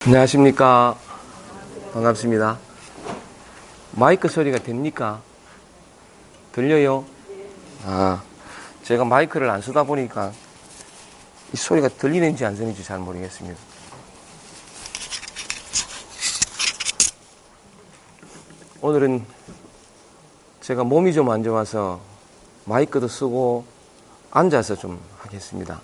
안녕하십니까. 반갑습니다. 마이크 소리가 됩니까? 들려요? 제가 마이크를 안 쓰다 보니까 이 소리가 들리는지 안 들리는지 잘 모르겠습니다. 오늘은 제가 몸이 좀 안 좋아서 마이크도 쓰고 앉아서 좀 하겠습니다.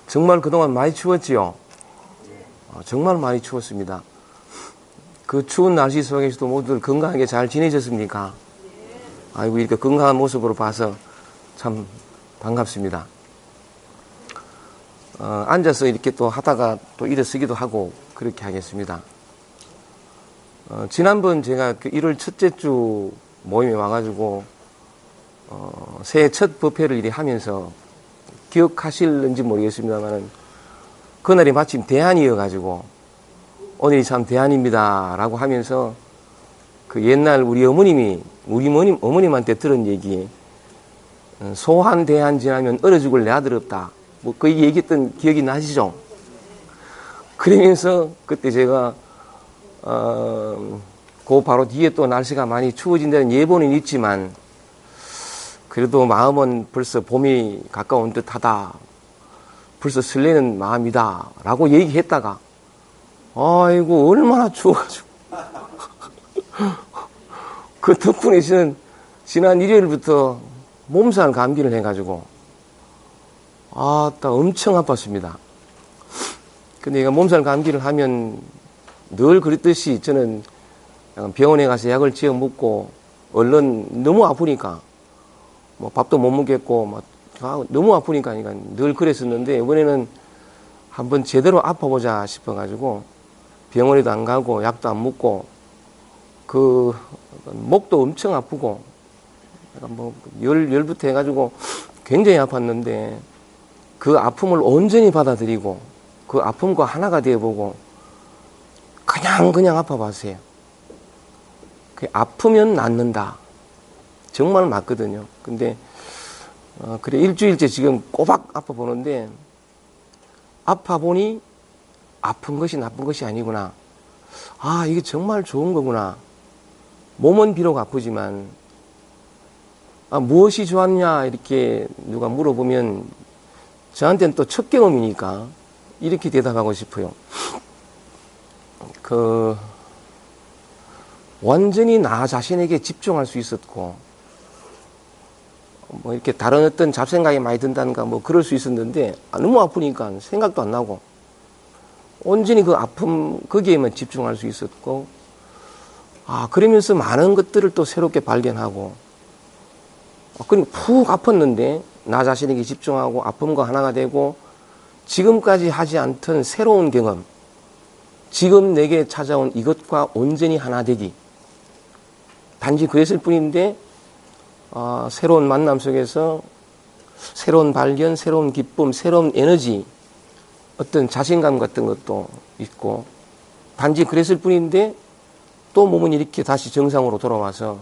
정말 그동안 많이 추웠지요? 정말 많이 추웠습니다. 그 추운 날씨 속에서도 모두들 건강하게 잘 지내셨습니까? 아이고, 이렇게 건강한 모습으로 봐서 참 반갑습니다. 앉아서 이렇게 또 하다가 또 일어서기도 하고 그렇게 하겠습니다. 지난번 제가 그 1월 첫째 주 모임에 와가지고 새해 첫 법회를 이리 하면서 기억하실는지 모르겠습니다만은 그날이 마침 대안이어가지고 오늘이 참 대안입니다 라고 하면서 그 옛날 우리 어머님한테 들은 얘기, 소한 대안 지나면 얼어 죽을 내 아들 없다, 뭐 그 얘기했던 기억이 나시죠? 그러면서 그때 제가 그 바로 뒤에 또 날씨가 많이 추워진다는 예보는 있지만 그래도 마음은 벌써 봄이 가까운 듯하다, 벌써 설레는 마음이다 라고 얘기했다가 아이고 얼마나 추워가지고 그 덕분에 저는 지난 일요일부터 몸살 감기를 해가지고 엄청 아팠습니다. 근데 이거 몸살 감기를 하면 늘 그랬듯이 저는 병원에 가서 약을 지어 먹고 얼른 너무 아프니까 뭐 밥도 못 먹겠고 너무 아프니까 늘 그랬었는데 이번에는 한번 제대로 아파보자 싶어가지고 병원에도 안 가고 약도 안 먹고 그 목도 엄청 아프고 뭐 열부터 해가지고 굉장히 아팠는데 그 아픔을 온전히 받아들이고 그 아픔과 하나가 되어보고 그냥 아파봤어요. 아프면 낫는다. 정말 맞거든요. 근데 그래 일주일째 지금 꼬박 아파보는데 아파보니 아픈 것이 나쁜 것이 아니구나. 이게 정말 좋은 거구나. 몸은 비록 아프지만 무엇이 좋았냐 이렇게 누가 물어보면 저한테는 또 첫 경험이니까 이렇게 대답하고 싶어요. 완전히 나 자신에게 집중할 수 있었고 뭐 이렇게 다른 어떤 잡생각이 많이 든다는가 뭐 그럴 수 있었는데 너무 아프니까 생각도 안 나고 온전히 그 아픔 거기에만 집중할 수 있었고 그러면서 많은 것들을 또 새롭게 발견하고 그러니까 푹 아팠는데 나 자신에게 집중하고 아픔과 하나가 되고 지금까지 하지 않던 새로운 경험, 지금 내게 찾아온 이것과 온전히 하나 되기, 단지 그랬을 뿐인데 새로운 만남 속에서 새로운 발견, 새로운 기쁨, 새로운 에너지, 어떤 자신감 같은 것도 있고 단지 그랬을 뿐인데 또 몸은 이렇게 다시 정상으로 돌아와서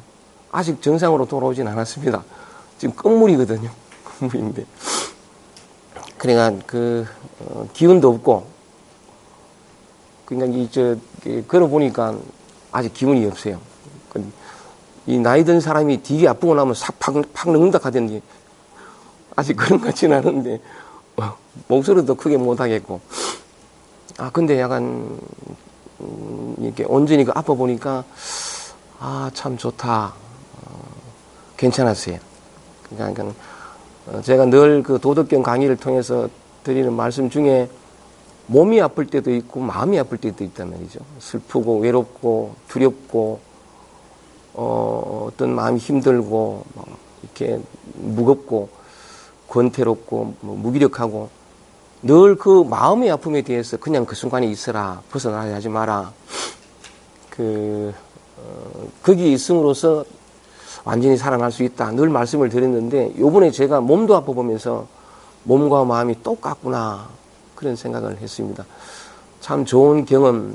아직 정상으로 돌아오진 않았습니다. 지금 끝물이거든요. 끝물인데 그러니까 기운도 없고 그러니까 걸어보니까 아직 기운이 없어요. 이 나이 든 사람이 되게 아프고 나면 팍 늙는다 하던지 아직 그런 것 같지는 않은데 목소리도 크게 못하겠고 근데 약간 이렇게 온전히 아파 보니까 참 좋다, 괜찮았어요. 그러니까 제가 늘 그 도덕경 강의를 통해서 드리는 말씀 중에 몸이 아플 때도 있고 마음이 아플 때도 있단 말이죠. 슬프고 외롭고 두렵고 어떤 마음이 힘들고 이렇게 무겁고 권태롭고 무기력하고 늘 그 마음의 아픔에 대해서 그냥 그 순간에 있어라, 벗어나야 하지 마라. 거기 있음으로써 완전히 살아날 수 있다. 늘 말씀을 드렸는데 요번에 제가 몸도 아파보면서 몸과 마음이 똑같구나 그런 생각을 했습니다. 참 좋은 경험,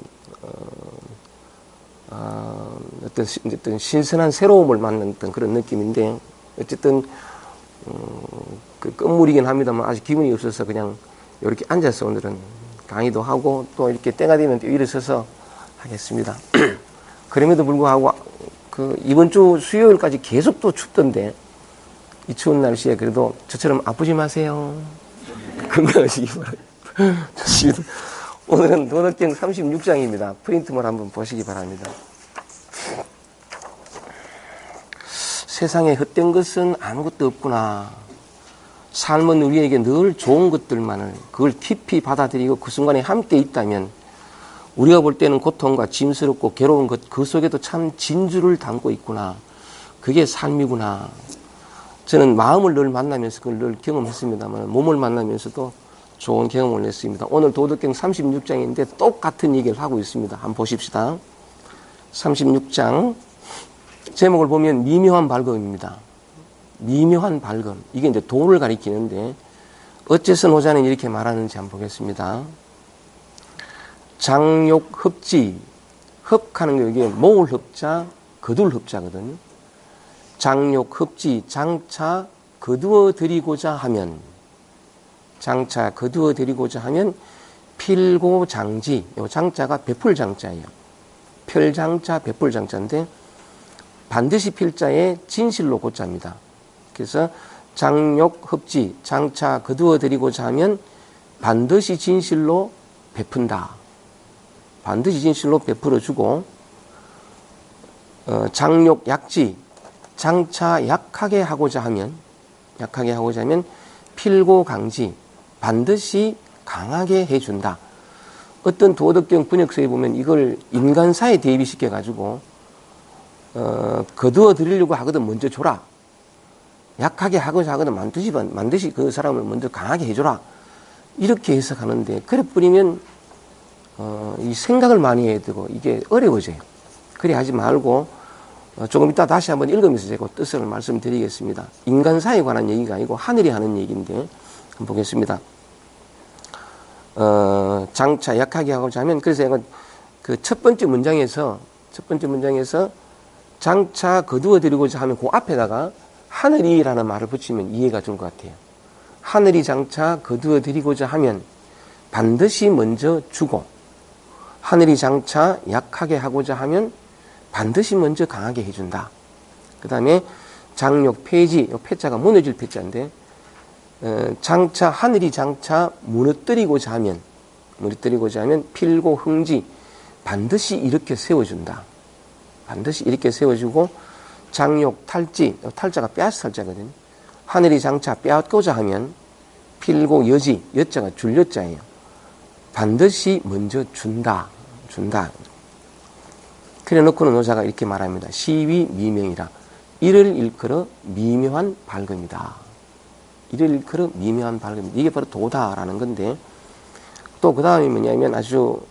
어떤 신선한 새로움을 만난 그런 느낌인데 어쨌든 그 끝물이긴 합니다만 아직 기분이 없어서 그냥 이렇게 앉아서 오늘은 강의도 하고 또 이렇게 때가 되면 또 일어서서 하겠습니다. 그럼에도 불구하고 이번 주 수요일까지 계속 또 춥던데 이 추운 날씨에 그래도 저처럼 아프지 마세요. 건강하시기 바랍니다. 좋습니다. 오늘은 도덕경 36장입니다. 프린트물 한번 보시기 바랍니다. 세상에 헛된 것은 아무것도 없구나. 삶은 우리에게 늘 좋은 것들만을 그걸 깊이 받아들이고 그 순간에 함께 있다면 우리가 볼 때는 고통과 짐스럽고 괴로운 것 그 속에도 참 진주를 담고 있구나. 그게 삶이구나. 저는 마음을 늘 만나면서 그걸 늘 경험했습니다만 몸을 만나면서도 좋은 경험을 했습니다. 오늘 도덕경 36장인데 똑같은 얘기를 하고 있습니다. 한번 보십시다. 36장 제목을 보면 미묘한 발검입니다. 미묘한 발검. 이게 이제 도를 가리키는데 어째서 노자는 이렇게 말하는지 한번 보겠습니다. 장욕 흡지. 흡하는 게 이게 모을 흡자, 거둘 흡자거든요. 장욕 흡지 장차 거두어 드리고자 하면 장차 거두어 드리고자 하면 필고 장지. 요 장자가 베풀 장자예요. 필장자 베풀 장자인데 반드시 필자에 진실로 고자입니다. 그래서 장욕 흡지 장차 거두어 드리고자 하면 반드시 진실로 베푼다. 반드시 진실로 베풀어 주고 장욕 약지 장차 약하게 하고자 하면 필고 강지 반드시 강하게 해준다. 어떤 도덕경 번역서에 보면 이걸 인간사에 대비시켜 가지고 거두어 드리려고 하거든 먼저 줘라. 약하게 하고자 하거든 반드시 그 사람을 먼저 강하게 해줘라. 이렇게 해석하는데 그래 뿌리면 이 생각을 많이 해야 되고 이게 어려워져요. 그래 하지 말고 조금 이따 다시 한번 읽으면서 제가 뜻을 말씀드리겠습니다. 인간사에 관한 얘기가 아니고 하늘이 하는 얘기인데 한번 보겠습니다. 장차 약하게 하고자 하면 그래서 제가 그 첫 번째 문장에서 장차 거두어 드리고자 하면 그 앞에다가 하늘이라는 말을 붙이면 이해가 될 것 같아요. 하늘이 장차 거두어 드리고자 하면 반드시 먼저 주고 하늘이 장차 약하게 하고자 하면 반드시 먼저 강하게 해준다. 그 다음에 장욕 폐지, 요 폐자가 무너질 폐자인데 하늘이 장차 무너뜨리고자 하면 필고 흥지 반드시 이렇게 세워준다. 반드시 이렇게 세워주고 장욕 탈지, 탈자가 빼앗을 탈자거든요. 하늘이 장차 빼앗고자 하면 필고 여지, 여자가 줄 여자예요. 반드시 먼저 준다. 그래 놓고는 노자가 이렇게 말합니다. 시위 미명이라. 이를 일컬어 미묘한 발검이다. 이를 일컬어 미묘한 발검이다. 이게 바로 도다라는 건데 또 그 다음이 뭐냐면 아주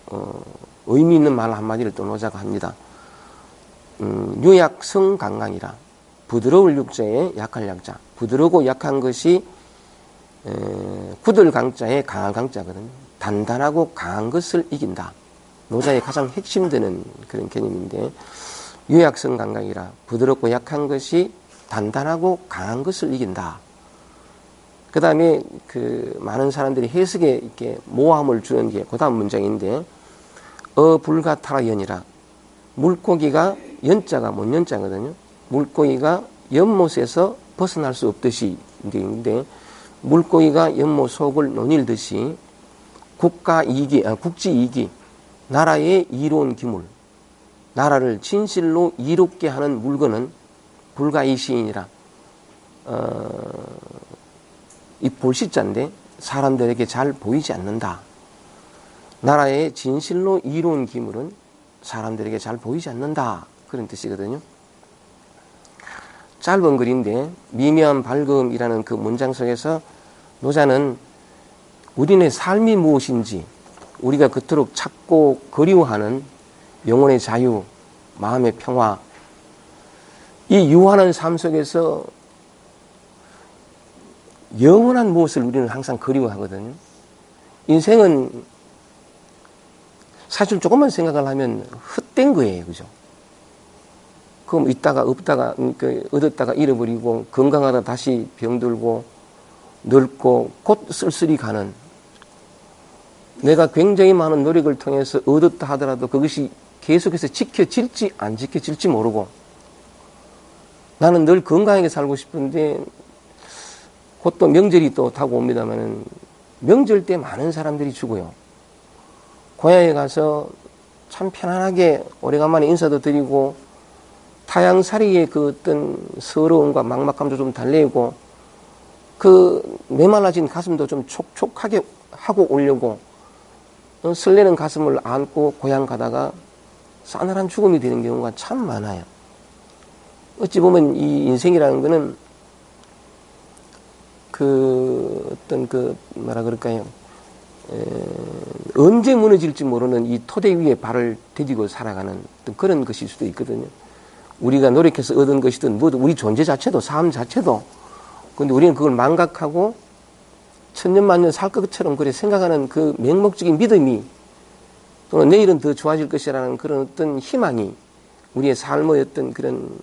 의미 있는 말 한마디를 또 노자가 합니다. 유약성 강강이라. 부드러울 육자에 약할 약자. 부드럽고 약한 것이 굳을 강자에 강할 강자거든요. 단단하고 강한 것을 이긴다. 노자의 가장 핵심되는 그런 개념인데 유약성 강강이라 부드럽고 약한 것이 단단하고 강한 것을 이긴다. 그 다음에 많은 사람들이 해석에 이렇게 모함을 주는 게 그 다음 문장인데 불가타라연이라 물고기가 연자가 못 연자거든요. 물고기가 연못에서 벗어날 수 없듯이 인데 물고기가 연못 속을 논일듯이 국지 이기 나라의 이로운 기물 나라를 진실로 이롭게 하는 물건은 불가이시인이라 이 볼시자인데 사람들에게 잘 보이지 않는다. 나라의 진실로 이로운 기물은 사람들에게 잘 보이지 않는다. 그런 뜻이거든요. 짧은 글인데 미묘한 발검이라는 그 문장 속에서 노자는 우리의 삶이 무엇인지 우리가 그토록 찾고 그리워하는 영혼의 자유, 마음의 평화 이 유한한 삶 속에서 영원한 무엇을 우리는 항상 그리워하거든요. 인생은 사실 조금만 생각을 하면 헛된 거예요. 그죠? 그럼 있다가 없다가, 얻었다가 잃어버리고, 건강하다 다시 병들고, 늙고, 곧 쓸쓸히 가는 내가 굉장히 많은 노력을 통해서 얻었다 하더라도 그것이 계속해서 지켜질지 안 지켜질지 모르고, 나는 늘 건강하게 살고 싶은데 곧 또 명절이 또 다가옵니다만은 명절 때 많은 사람들이 죽어요. 고향에 가서 참 편안하게 오래간만에 인사도 드리고 타향살이의 그 어떤 서러움과 막막함도 좀 달래고 그 메말라진 가슴도 좀 촉촉하게 하고 오려고 설레는 가슴을 안고 고향 가다가 싸늘한 죽음이 되는 경우가 참 많아요. 어찌 보면 이 인생이라는 거는 그 어떤 그 뭐라 그럴까요? 언제 무너질지 모르는 이 토대 위에 발을 디디고 살아가는 어떤 그런 것일 수도 있거든요. 우리가 노력해서 얻은 것이든 뭐든 우리 존재 자체도 삶 자체도, 근데 우리는 그걸 망각하고 천년만년 살 것처럼 그래 생각하는 그 맹목적인 믿음이, 또는 내일은 더 좋아질 것이라는 그런 어떤 희망이 우리의 삶의 어떤 그런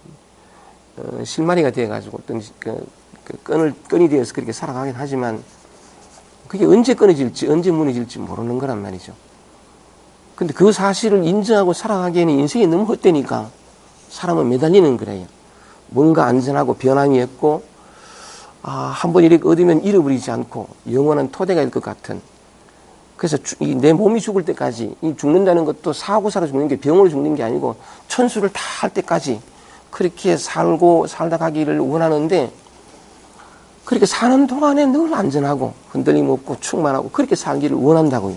실마리가 되어가지고 어떤 끈이 되어서 그렇게 살아가긴 하지만 그게 언제 끊어질지 언제 무너질지 모르는 거란 말이죠. 근데 그 사실을 인정하고 살아가기에는 인생이 너무 헛되니까 사람은 매달리는 거래요. 뭔가 안전하고 변함이 없고 한번 이렇게 얻으면 잃어버리지 않고 영원한 토대가 될 것 같은, 그래서 내 몸이 죽을 때까지, 이 죽는다는 것도 사고 살아 죽는 게 병으로 죽는 게 아니고 천수를 다 할 때까지 그렇게 살다 가기를 원하는데, 그렇게 사는 동안에 늘 안전하고 흔들림 없고 충만하고 그렇게 살기를 원한다고요.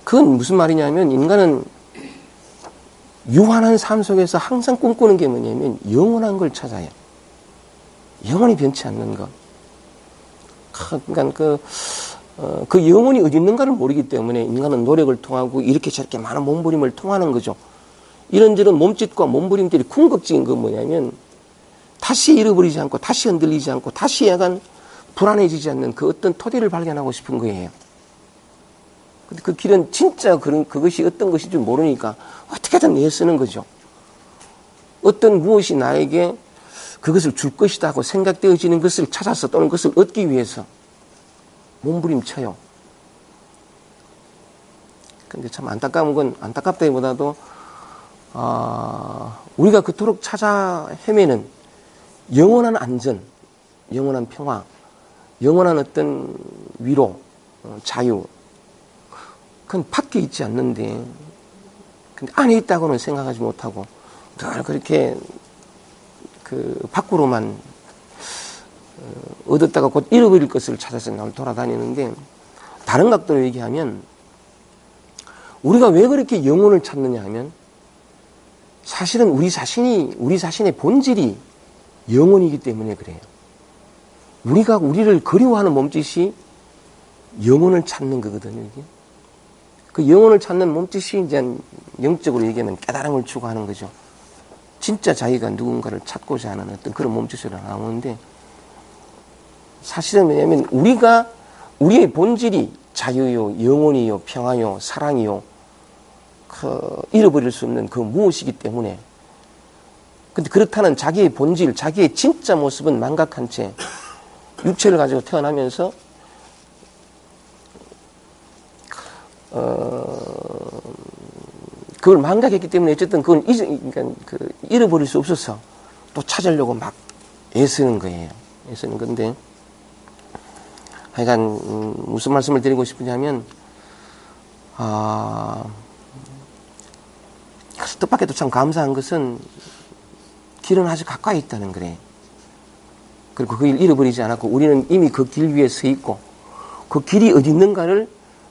그건 무슨 말이냐면, 인간은 유한한 삶 속에서 항상 꿈꾸는 게 뭐냐면 영원한 걸 찾아요. 영원히 변치 않는 것. 그러니까 그 영혼이 어디 있는가를 모르기 때문에 인간은 노력을 통하고 이렇게 저렇게 많은 몸부림을 통하는 거죠. 이런저런 몸짓과 몸부림들이 궁극적인 건 뭐냐면 다시 잃어버리지 않고 다시 흔들리지 않고 다시 약간 불안해지지 않는 그 어떤 토대를 발견하고 싶은 거예요. 근데 그 길은 진짜 그것이 어떤 것인지 모르니까 어떻게든 내쓰는 거죠. 어떤 무엇이 나에게 그것을 줄 것이다 하고 생각되어지는 것을 찾아서 또는 그것을 얻기 위해서 몸부림쳐요. 근데 참 안타까운 건, 안타깝다기보다도 우리가 그토록 찾아 헤매는 영원한 안전, 영원한 평화, 영원한 어떤 위로, 자유, 그건 밖에 있지 않는데, 근데 안에 있다고는 생각하지 못하고 늘 그렇게 그 밖으로만 얻었다가 곧 잃어버릴 것을 찾아서 날 돌아다니는데, 다른 각도로 얘기하면 우리가 왜 그렇게 영혼을 찾느냐 하면 사실은 우리 자신의 본질이 영혼이기 때문에 그래요. 우리가 우리를 그리워하는 몸짓이 영혼을 찾는 거거든요. 이게. 그 영혼을 찾는 몸짓이 이제 영적으로 얘기하면 깨달음을 추구하는 거죠. 진짜 자기가 누군가를 찾고자 하는 어떤 그런 몸짓으로 나오는데, 사실은 뭐냐면 우리의 본질이 자유요, 영혼이요, 평화요, 사랑이요, 잃어버릴 수 없는 그 무엇이기 때문에. 근데 그렇다는 자기의 본질, 자기의 진짜 모습은 망각한 채 육체를 가지고 태어나면서 그걸 망각했기 때문에 어쨌든 그건 잃어버릴 수 없어서 또 찾으려고 막 애쓰는 거예요. 애쓰는 건데, 하여간 무슨 말씀을 드리고 싶으냐면 뜻밖에도 참 감사한 것은 길은 아주 가까이 있다는 거래. 그리고 그 길 잃어버리지 않았고 우리는 이미 그 길 위에 서 있고, 그 길이 어디 있는가를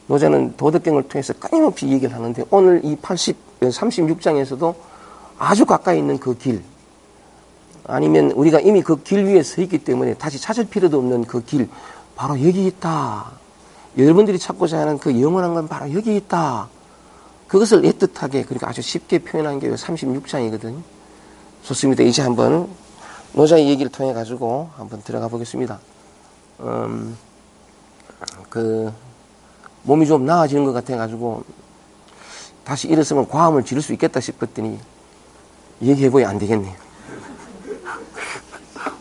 노자는 도덕경을 통해서 끊임없이 얘기를 하는데, 오늘 이 36장에서도 아주 가까이 있는 그 길, 아니면 우리가 이미 그 길 위에 서 있기 때문에 다시 찾을 필요도 없는 그 길, 바로 여기 있다. 여러분들이 찾고자 하는 그 영원한 건 바로 여기 있다. 그것을 애틋하게, 그러니까 아주 쉽게 표현한 게 36장이거든요. 좋습니다. 이제 한번 노자의 얘기를 통해 가지고 한번 들어가 보겠습니다. 몸이 좀 나아지는 것 같아 가지고 다시 일어서면 과음을 지를 수 있겠다 싶었더니 얘기해보야 안 되겠네요.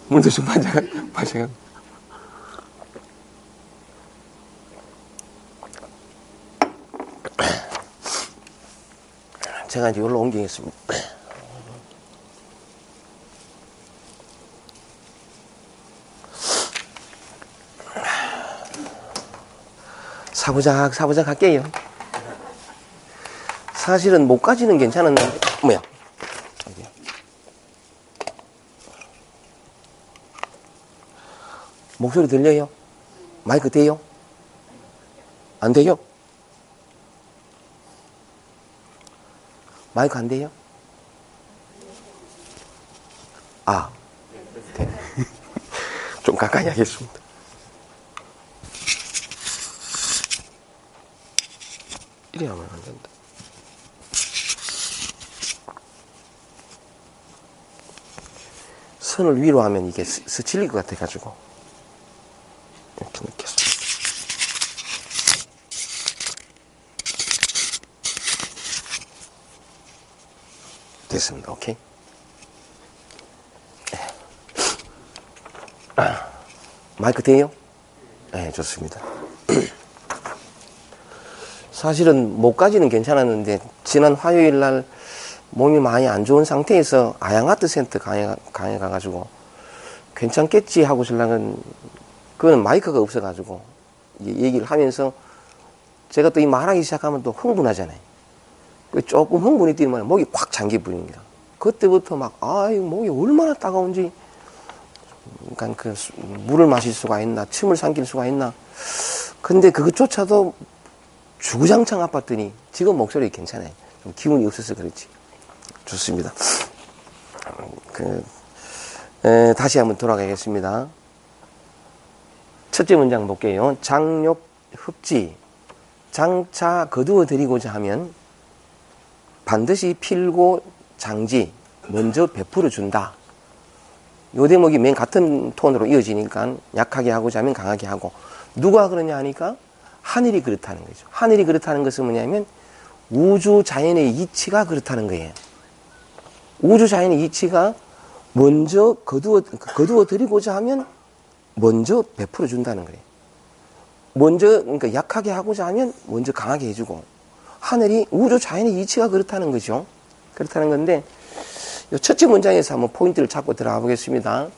물도 좀 마셔가. 제가 이제 여기로 옮기겠습니다. 사부작 할게요. 사실은 목까지는 괜찮았는데, 뭐야. 목소리 들려요? 마이크 돼요? 안 돼요? 마이크 안 돼요? 아, 네. 좀 가까이 하겠습니다. 이래 하면 안 된다. 선을 위로 하면 이게 스칠릴 것 같아가지고. 이렇게 넣겠습니다. 됐습니다. 오케이. 마이크 돼요? 네, 좋습니다. 사실은 목까지는 괜찮았는데 지난 화요일 날 몸이 많이 안 좋은 상태에서 아양아트 센터 강에 가가지고 괜찮겠지 하고 신랑은 그거는 마이크가 없어가지고 얘기를 하면서 제가 또 이 말하기 시작하면 또 흥분하잖아요. 조금 흥분이 뛰면 목이 꽉 잠겨 버립니다. 그때부터 막 목이 얼마나 따가운지, 그러니까 그 물을 마실 수가 있나, 침을 삼킬 수가 있나. 근데 그것조차도 주구장창 아팠더니 지금 목소리 괜찮아요. 좀 기운이 없어서 그렇지. 좋습니다. 다시 한번 돌아가겠습니다. 첫째 문장 볼게요. 장욕 흡지. 장차 거두어 드리고자 하면 반드시 필고 장지 먼저 베풀어 준다. 요 대목이 맨 같은 톤으로 이어지니까 약하게 하고자 하면 강하게 하고, 누가 그러냐 하니까 하늘이 그렇다는 거죠. 하늘이 그렇다는 것은 뭐냐면 우주 자연의 이치가 그렇다는 거예요. 우주 자연의 이치가 먼저 거두어 드리고자 하면 먼저 베풀어 준다는 거예요. 먼저, 그러니까 약하게 하고자 하면 먼저 강하게 해주고, 하늘이 우주 자연의 이치가 그렇다는 거죠. 그렇다는 건데, 이 첫째 문장에서 한번 포인트를 잡고 들어가 보겠습니다.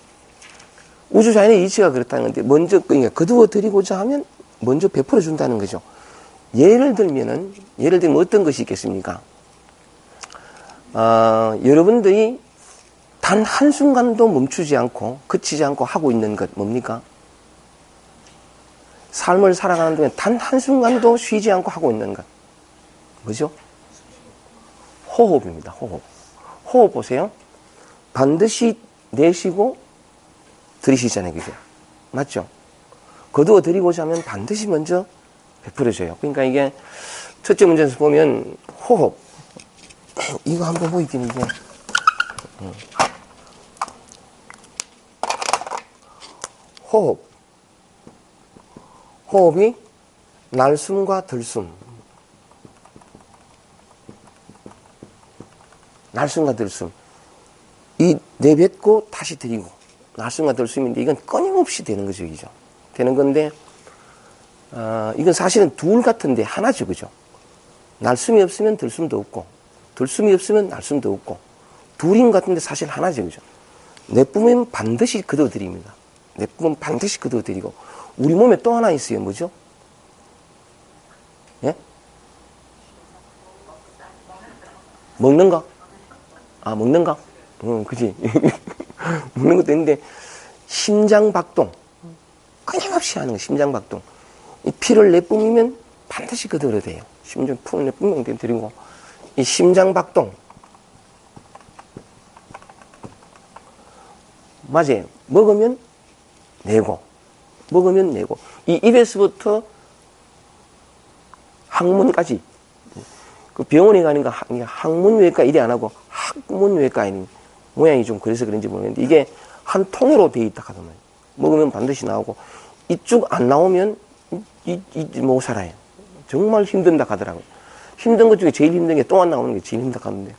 우주 자연의 이치가 그렇다는 건데, 먼저, 그러니까 거두어 드리고자 하면 먼저 베풀어 준다는 거죠. 예를 들면 어떤 것이 있겠습니까? 여러분들이 단 한순간도 멈추지 않고, 그치지 않고 하고 있는 것, 뭡니까? 삶을 살아가는 동안 단 한순간도 쉬지 않고 하고 있는 것. 뭐죠? 호흡입니다. 호흡 보세요. 반드시 내쉬고 들이쉬잖아요. 그죠? 맞죠? 거두어 드리고자 하면 반드시 먼저 베풀어줘요. 그러니까 이게 첫째 문제에서 보면 호흡. 이거 한번 보이긴 이게. 호흡이 날숨과 들숨. 날숨과 들숨. 이 내뱉고 다시 들이고. 날숨과 들숨인데 이건 끊임없이 되는 거죠. 이죠. 되는 건데, 이건 사실은 둘 같은데 하나죠. 그죠? 날숨이 없으면 들숨도 없고, 들숨이 없으면 날숨도 없고, 둘인 것 같은데 사실 하나죠. 그죠? 내뿜으면 반드시 거둬드립니다. 내뿜으면 반드시 거둬드리고, 우리 몸에 또 하나 있어요. 뭐죠? 예? 먹는 거? 먹는 거? 그지? 먹는 것도 있는데, 심장박동. 끊임없이 하는 거, 심장박동. 이 피를 내뿜으면 반드시 거둬야 돼요. 심장 푹 내뿜으면 드리고, 이 심장박동. 맞아요. 먹으면 내고, 이 입에서부터 항문까지, 그 병원에 가니까 항문외과 이래 안 하고 학문외과 모양이 좀 그래서 그런지 모르겠는데, 이게 한 통으로 되어 있다 하더만. 먹으면 반드시 나오고, 이쪽 안 나오면 못 살아요. 정말 힘든다 하더라고요. 힘든 것 중에 제일 힘든 게 똥 안 나오는 게 제일 힘들다 하는데,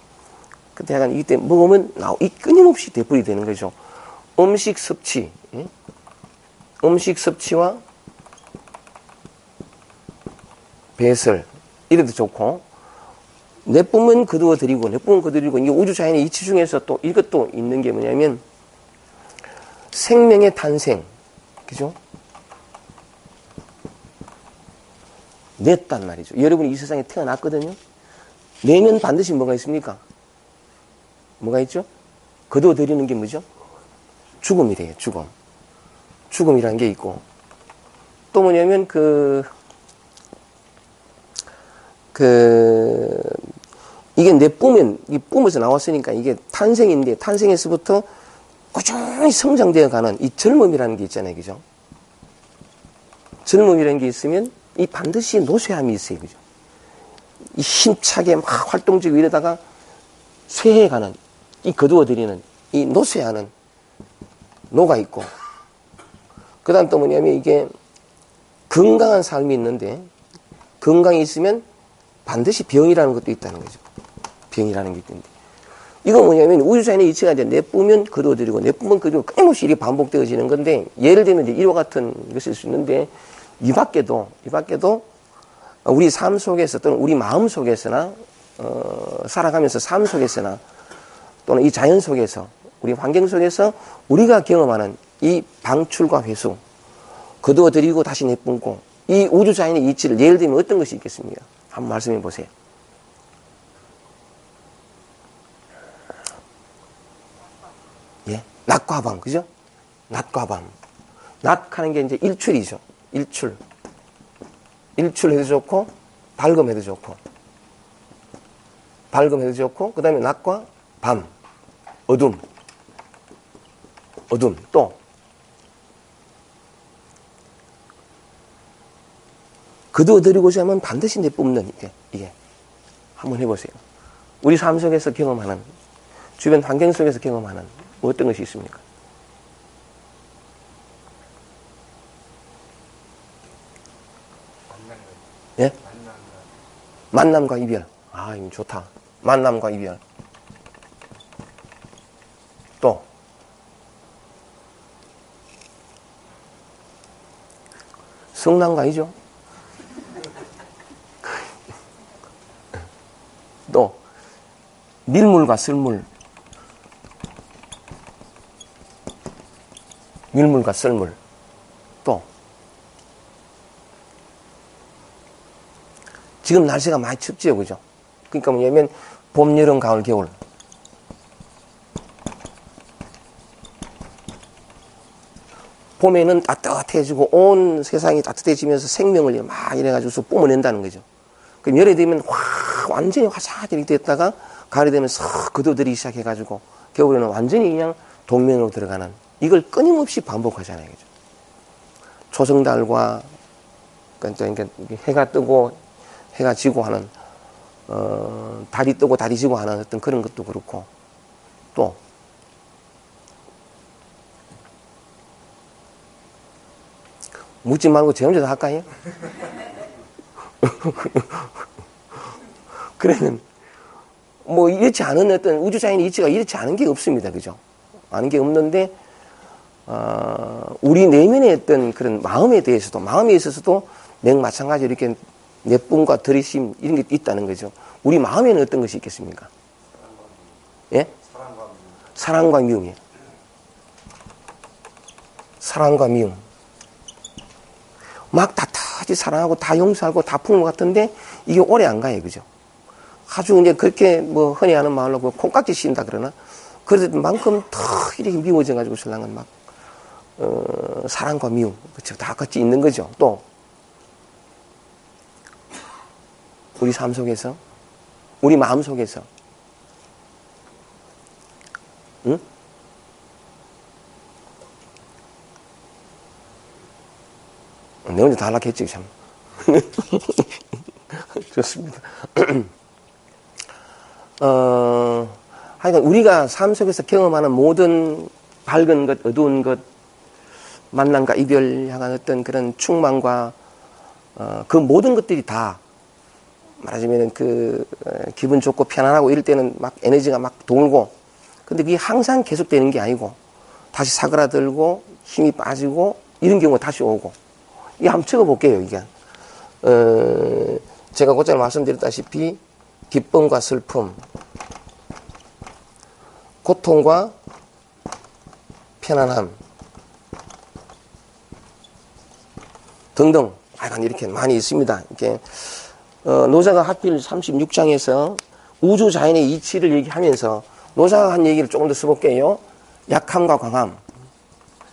그때 약간 이때 먹으면 끊임없이 되풀이 되는 거죠. 음식 섭취, 음식 섭취와 배설, 이래도 좋고, 내뿜은 거두어드리고, 내뿜은 거두어드리고, 이게 우주자연의 이치 중에서 또 이것도 있는 게 뭐냐면, 생명의 탄생. 그죠? 냈단 말이죠. 여러분이 이 세상에 태어났거든요. 내면 반드시 뭐가 있습니까? 뭐가 있죠? 거두어드리는 게 뭐죠? 죽음이래요, 죽음. 죽음이라는 게 있고. 또 뭐냐면, 이게 내뿜은, 이 뿜에서 나왔으니까 이게 탄생인데, 탄생에서부터 꾸준히 성장되어 가는 이 젊음이라는 게 있잖아요, 그죠? 젊음이라는 게 있으면 이 반드시 노쇠함이 있어요, 그죠? 이 힘차게 막 활동적이고 이러다가 쇠해가는, 이 거두어들이는, 이 노쇠하는 노가 있고, 그 다음 또 뭐냐면 이게 건강한 삶이 있는데, 건강이 있으면 반드시 병이라는 것도 있다는 거죠. 병이라는 게 있는데. 이건 뭐냐면 우주자연의 이치가 이제 내뿜으면 거두어들이고, 내뿜으면 거두고 끊임없이 이렇게 반복되어지는 건데, 예를 들면 이제 이와 같은 것일 수 있는데, 이 밖에도 우리 삶 속에서 또는 우리 마음 속에서나, 살아가면서 삶 속에서나, 또는 이 자연 속에서, 우리 환경 속에서 우리가 경험하는 이 방출과 회수, 거두어들이고 다시 내뿜고, 이 우주자연의 이치를 예를 들면 어떤 것이 있겠습니까? 한번 말씀해 보세요. 예? 낮과 밤, 그죠? 낮과 밤. 낮 하는 게 이제 일출이죠. 일출. 일출해도 좋고, 밝음해도 좋고. 밝음해도 좋고, 그 다음에 낮과 밤. 어둠. 어둠. 또. 거두어들이고자 하면 반드시 내뿜는, 이게. 한번 해보세요. 우리 삶 속에서 경험하는, 주변 환경 속에서 경험하는, 뭐 어떤 것이 있습니까? 예? 만남과 이별. 아, 이거 좋다. 만남과 이별. 또. 성난과 이죠. 또. 밀물과 썰물. 밀물과 썰물. 또. 지금 날씨가 많이 춥지요, 그죠? 그러니까 뭐냐면, 봄, 여름, 가을, 겨울. 봄에는 따뜻해지고, 온 세상이 따뜻해지면서 생명을 막 이래가지고서 뿜어낸다는 거죠. 그럼 열이 되면 완전히 화사하게 됐다가, 가을이 되면 싹 거두어들이기 시작해가지고, 겨울에는 완전히 그냥 동면으로 들어가는, 이걸 끊임없이 반복하잖아요, 그죠? 초승달과, 그러니까 해가 뜨고, 해가 지고 하는, 달이 뜨고 달이 지고 하는 어떤 그런 것도 그렇고, 또, 묻지 말고 제 혼자 다 할까요? 그러면, 뭐, 이렇지 않은 어떤 우주자연의 이치가 이렇지 않은 게 없습니다. 그죠? 아는 게 없는데, 우리 내면의 어떤 그런 마음에 대해서도, 마음에 있어서도 마찬가지로 이렇게 내쁨과 들이심 이런 게 있다는 거죠. 우리 마음에는 어떤 것이 있겠습니까? 예? 사랑과 미움이에요. 사랑과 미움. 막 다타지 사랑하고 다 용서하고 다 푸는 것 같은데 이게 오래 안 가요, 그죠? 아주 이제 그렇게 뭐 흔히 하는 말로 콩깍지 씌인다 그러나 그럴 만큼 더 이렇게 미워져가지고 신랑은 막 사랑과 미움 그쵸 다 같이 있는 거죠. 또 우리 삶 속에서 우리 마음 속에서 응? 내 혼자 다 하락했지 참. 좋습니다. 하여간 우리가 삶 속에서 경험하는 모든 밝은 것, 어두운 것, 만남과 이별 향한 어떤 그런 충만과 그 모든 것들이 다 말하자면 기분 좋고 편안하고 이럴 때는 막 에너지가 막 돌고 근데 그게 항상 계속되는 게 아니고 다시 사그라들고 힘이 빠지고 이런 경우가 다시 오고 이게 한번 적어볼게요. 이게 제가 곧잘 말씀드렸다시피 기쁨과 슬픔, 고통과 편안함 등등 약간 이렇게 많이 있습니다. 이렇게 노자가 하필 36장에서 우주 자연의 이치를 얘기하면서 노자가 한 얘기를 조금 더 써볼게요. 약함과 강함.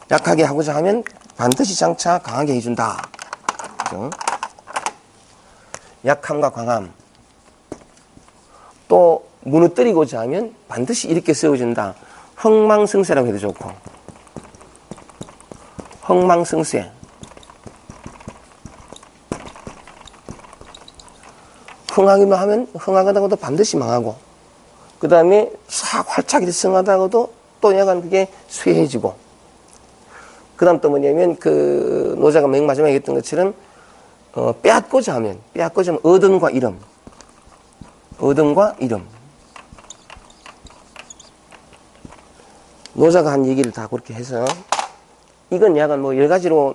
약하게 하고자 하면 반드시 장차 강하게 해준다. 그죠? 약함과 강함. 또 무너뜨리고자 하면 반드시 이렇게 세워준다. 흥망성쇠라고 해도 좋고. 흥망성쇠. 흥하기만 하면 흥하다고도 반드시 망하고, 그 다음에 싹 활짝 성하다고도 또 약간 그게 쇠해지고, 그 다음 또 뭐냐면 그 노자가 맨 마지막에 했던 것처럼 빼앗고자 하면 어둠과 이름, 어둠과 이름. 노자가 한 얘기를 다 그렇게 해서 이건 약간 뭐 여러 가지로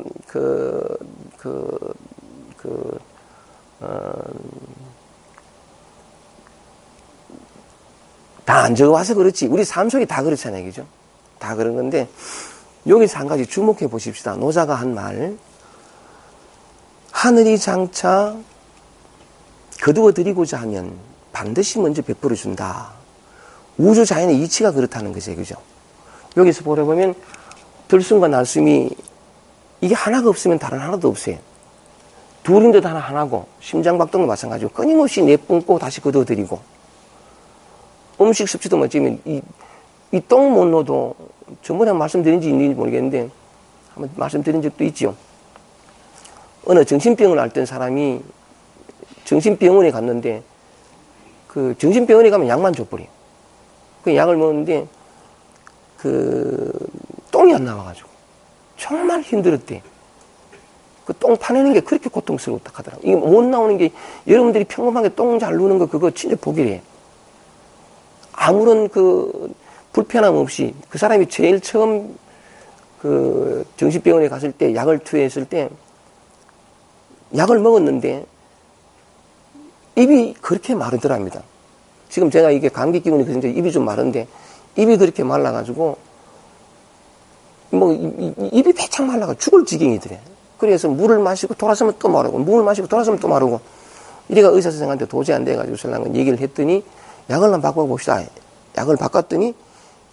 다 안 적어와서 그렇지. 우리 삶 속이 다 그렇잖아요. 그죠? 다 그런 건데, 여기서 한 가지 주목해 보십시다. 노자가 한 말. 하늘이 장차 거두어 드리고자 하면 반드시 먼저 베풀어 준다. 우주 자연의 이치가 그렇다는 거죠. 그죠? 여기서 보려 보면 들숨과 날숨이 이게 하나가 없으면 다른 하나도 없어요. 둘인데 하나 하나고, 심장박동도 마찬가지고 끊임없이 내뿜고 다시 거두어 드리고, 음식 섭취도 멋지면 이 똥 못 넣어도 전번에 말씀드린지 있는지 모르겠는데 한번 말씀드린 적도 있죠. 어느 정신병을 앓던 사람이 정신병원에 갔는데 그 정신병원에 가면 약만 줘버려. 그 약을 먹는데 그 똥이 안 나와가지고 정말 힘들었대. 그 똥 파내는 게 그렇게 고통스럽다 하더라고. 이게 못 나오는 게, 여러분들이 평범하게 똥 잘 누는 거 그거 진짜 보기래. 아무런 그 불편함 없이, 그 사람이 제일 처음 그 정신병원에 갔을 때 약을 투여했을 때 약을 먹었는데 입이 그렇게 마르더랍니다. 지금 제가 이게 감기 기운이 그런데 입이 좀 마른데 입이 그렇게 말라가지고 뭐 입이 배창 말라가 죽을 지경이더래. 그래서 물을 마시고 돌아서면 또 마르고, 물을 마시고 돌아서면 또 마르고, 이래가 의사 선생한테 도저히 안 돼가지고 설랑은 얘기를 했더니 약을 한번 바꿔봅시다. 약을 바꿨더니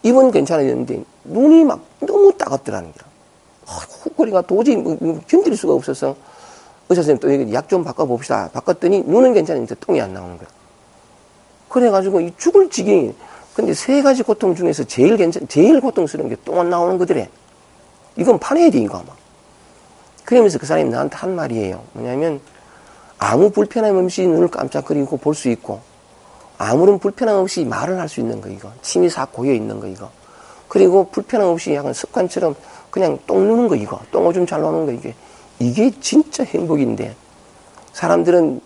입은 괜찮아졌는데 눈이 막 너무 따갑더라는 거야. 코골이가 도저히 견딜 수가 없어서 의사 선생님 또 약 좀 바꿔봅시다. 바꿨더니 눈은 괜찮은데 똥이 안 나오는 거야. 그래가지고 이 죽을 지경이. 근데 세 가지 고통 중에서 제일 고통스러운 게 똥 안 나오는 거더래. 이건 파내야 돼, 이거 아마. 그러면서 그 사람이 나한테 한 말이에요. 뭐냐면, 아무 불편함 없이 눈을 깜짝거리고 볼 수 있고, 아무런 불편함 없이 말을 할 수 있는 거, 이거. 침이 싹 고여 있는 거, 이거. 그리고 불편함 없이 약간 습관처럼 그냥 똥 누는 거, 이거. 똥 오줌 잘 나오는 거, 이게 진짜 행복인데, 사람들은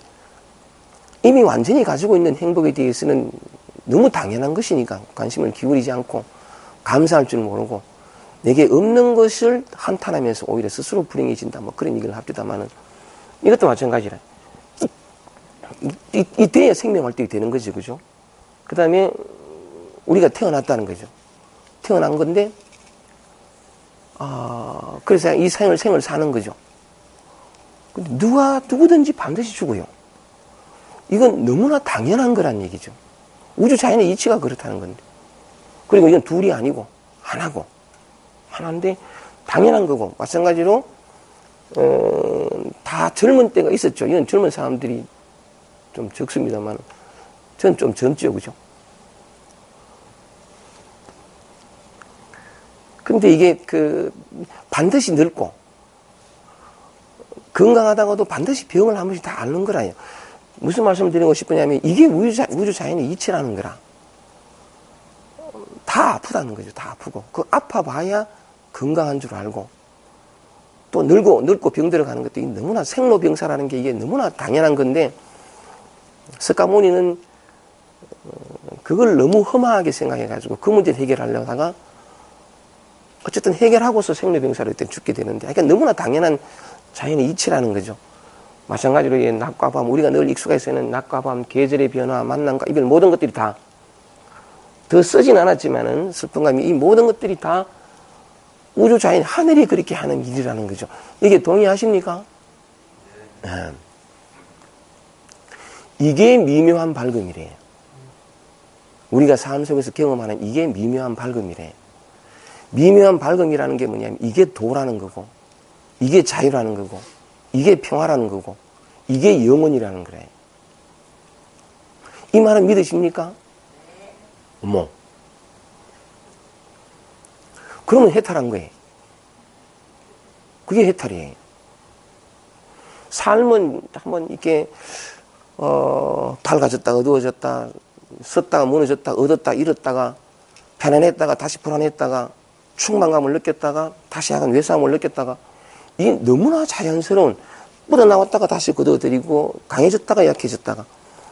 이미 완전히 가지고 있는 행복에 대해서는 너무 당연한 것이니까 관심을 기울이지 않고 감사할 줄 모르고, 내게 없는 것을 한탄하면서 오히려 스스로 불행해진다, 뭐 그런 얘기를 합니다만은, 이것도 마찬가지라. 이때야 생명활동이 되는 거죠, 그죠? 그 다음에 우리가 태어났다는 거죠. 태어난 건데, 그래서 이 생을 사는 거죠. 근데 누구든지 반드시 죽어요. 이건 너무나 당연한 거란 얘기죠. 우주 자연의 이치가 그렇다는 건데. 그리고 이건 둘이 아니고 하나인데 당연한 거고, 마찬가지로 다 젊은 때가 있었죠. 이건 젊은 사람들이 좀 적습니다만 전 좀 젊죠, 그죠? 근데 이게 반드시 늙고 건강하다가도 반드시 병을 한 번씩 다 앓는 거라요. 무슨 말씀을 드리고 싶으냐면, 이게 우주 자연의 이치라는 거라. 다 아프다는 거죠. 다 아프고. 그 아파봐야 건강한 줄 알고, 또 늙고 병들어가는 것도 너무나 생로병사라는 게 이게 너무나 당연한 건데, 석가모니는 그걸 너무 험하게 생각해가지고 그 문제를 해결하려다가 어쨌든 해결하고서 생로병사로 일단 죽게 되는데, 그러니까 너무나 당연한 자연의 이치라는 거죠. 마찬가지로 이 낮과 밤, 우리가 늘 익숙해서 있는 낮과 밤, 계절의 변화, 만남과 이별 모든 것들이 다 더 쓰진 않았지만은 슬픈 감이 이 모든 것들이 다 우주 자연 하늘이 그렇게 하는 일이라는 거죠. 이게 동의하십니까? 네. 이게 미묘한 밝음이래요. 우리가 삶 속에서 경험하는 이게 미묘한 밝음이래. 미묘한 밝음이라는 게 뭐냐면 이게 도라는 거고, 이게 자유라는 거고, 이게 평화라는 거고, 이게 영원이라는 거래. 이 말은 믿으십니까? 어머. 그러면 해탈한 거예요. 그게 해탈이에요. 삶은 한번 이렇게 밝아졌다 어두워졌다 썼다가 무너졌다 얻었다 잃었다가 편안했다가 다시 불안했다가 충만감을 느꼈다가 다시 약간 외상을 느꼈다가 이게 너무나 자연스러운 뻗어나왔다가 다시 걷어들이고 강해졌다가 약해졌다가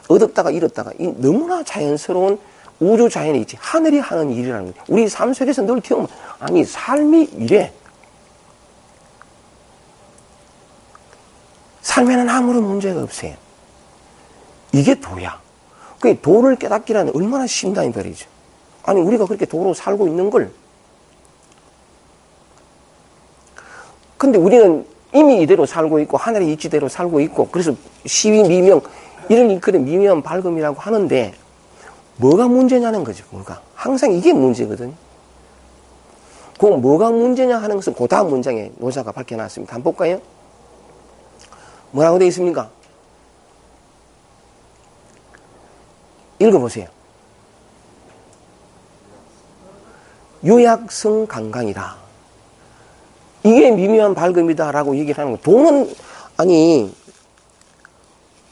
얻었다가 잃었다가 이 너무나 자연스러운 우주 자연이 있지 하늘이 하는 일이라는 거예요. 우리 삶 속에서 늘 경험 아니 삶이 이래. 삶에는 아무런 문제가 없어요. 이게 도야. 그 도를 깨닫기라는 얼마나 심다는 말이죠. 아니 우리가 그렇게 도로 살고 있는 걸 근데 우리는 이미 이대로 살고 있고 하늘의 이치대로 살고 있고 그래서 시위 미명 이런 일컬은 미묘한 밝음이라고 하는데 뭐가 문제냐는 거죠. 뭐가 항상 이게 문제거든요. 그 뭐가 문제냐 하는 것은 그 다음 문장에 노자가 밝혀놨습니다. 한번 볼까요? 뭐라고 되어 있습니까? 읽어보세요. 유약성 강강이라. 이게 미묘한 밝음이다라고 얘기를 하는 거예요. 도는 아니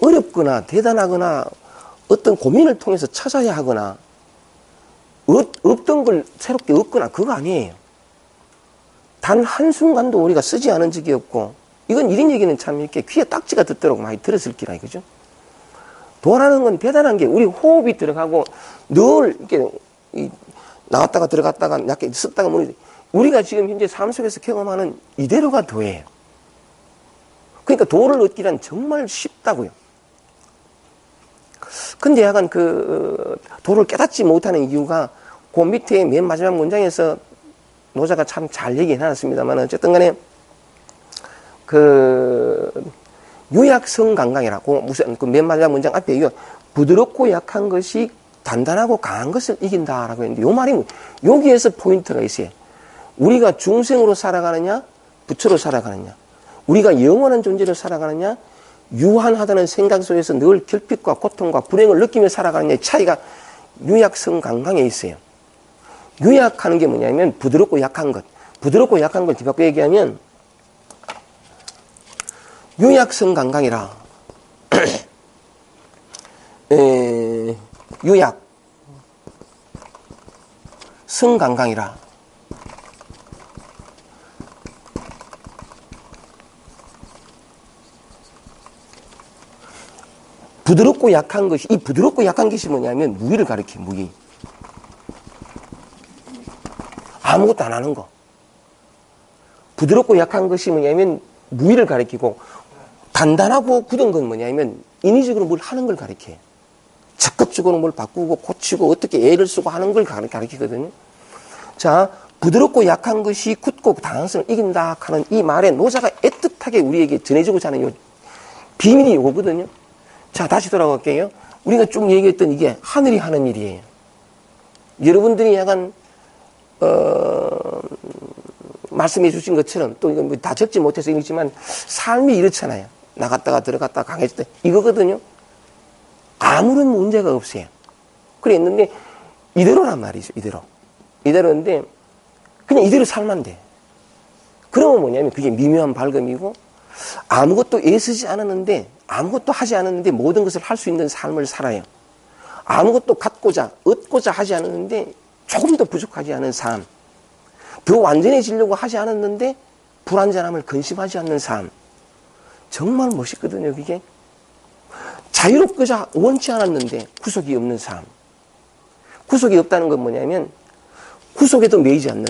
어렵거나 대단하거나 어떤 고민을 통해서 찾아야 하거나 없던 걸 새롭게 얻거나 그거 아니에요. 단 한순간도 우리가 쓰지 않은 적이 없고 이건 이런 얘기는 참 이렇게 귀에 딱지가 듣도록 많이 들었을 기라 이거죠. 도라는 건 대단한 게 우리 호흡이 들어가고 늘 이렇게 나왔다가 들어갔다가 약간 썼다가 뭐 우리가 지금 현재 삶 속에서 경험하는 이대로가 도예요. 그러니까 도를 얻기란 정말 쉽다고요. 근데 약간 그 도를 깨닫지 못하는 이유가 그 밑에 맨 마지막 문장에서 노자가 참 잘 얘기해 놨습니다만 어쨌든 간에 그 유약성 강강이라고 무슨 그 맨 마지막 문장 앞에 부드럽고 약한 것이 단단하고 강한 것을 이긴다라고 했는데 요 말이 여기에서 포인트가 있어요. 우리가 중생으로 살아가느냐 부처로 살아가느냐 우리가 영원한 존재로 살아가느냐 유한하다는 생각 속에서 늘 결핍과 고통과 불행을 느끼며 살아가느냐의 차이가 유약성 강강에 있어요. 유약하는 게 뭐냐면 부드럽고 약한 것. 부드럽고 약한 걸 뒤바꿔 얘기하면 유약성 강강이라 유약 성 강강이라 부드럽고 약한 것이 이 부드럽고 약한 것이 뭐냐면 무의를 가리켜요. 무의 아무것도 안 하는 거 부드럽고 약한 것이 뭐냐면 무의를 가리키고 단단하고 굳은 건 뭐냐면 인위적으로 뭘 하는 걸 가리켜요. 적극적으로 뭘 바꾸고 고치고 어떻게 애를 쓰고 하는 걸 가리키거든요. 자, 부드럽고 약한 것이 굳고 당황성을 이긴다 하는 이 말에 노자가 애틋하게 우리에게 전해주고자 하는 요 비밀이 이거거든요. 자, 다시 돌아갈게요. 우리가 쭉 얘기했던 이게 하늘이 하는 일이에요. 여러분들이 약간 말씀해 주신 것처럼 또 이건 다 적지 못해서 읽지만 삶이 이렇잖아요. 나갔다가 들어갔다가 강해질 때 이거거든요. 아무런 문제가 없어요. 그랬는데 이대로란 말이죠. 이대로인데 그냥 이대로 살면 돼. 그러면 뭐냐면 그게 미묘한 밝음이고 아무것도 애쓰지 않았는데 아무것도 하지 않았는데 모든 것을 할 수 있는 삶을 살아요. 아무것도 갖고자 얻고자 하지 않았는데 조금 더 부족하지 않은 삶. 더 완전해지려고 하지 않았는데 불완전함을 근심하지 않는 삶. 정말 멋있거든요. 그게 자유롭고자 원치 않았는데 구속이 없는 삶. 구속이 없다는 건 뭐냐면 구속에도 매이지 않는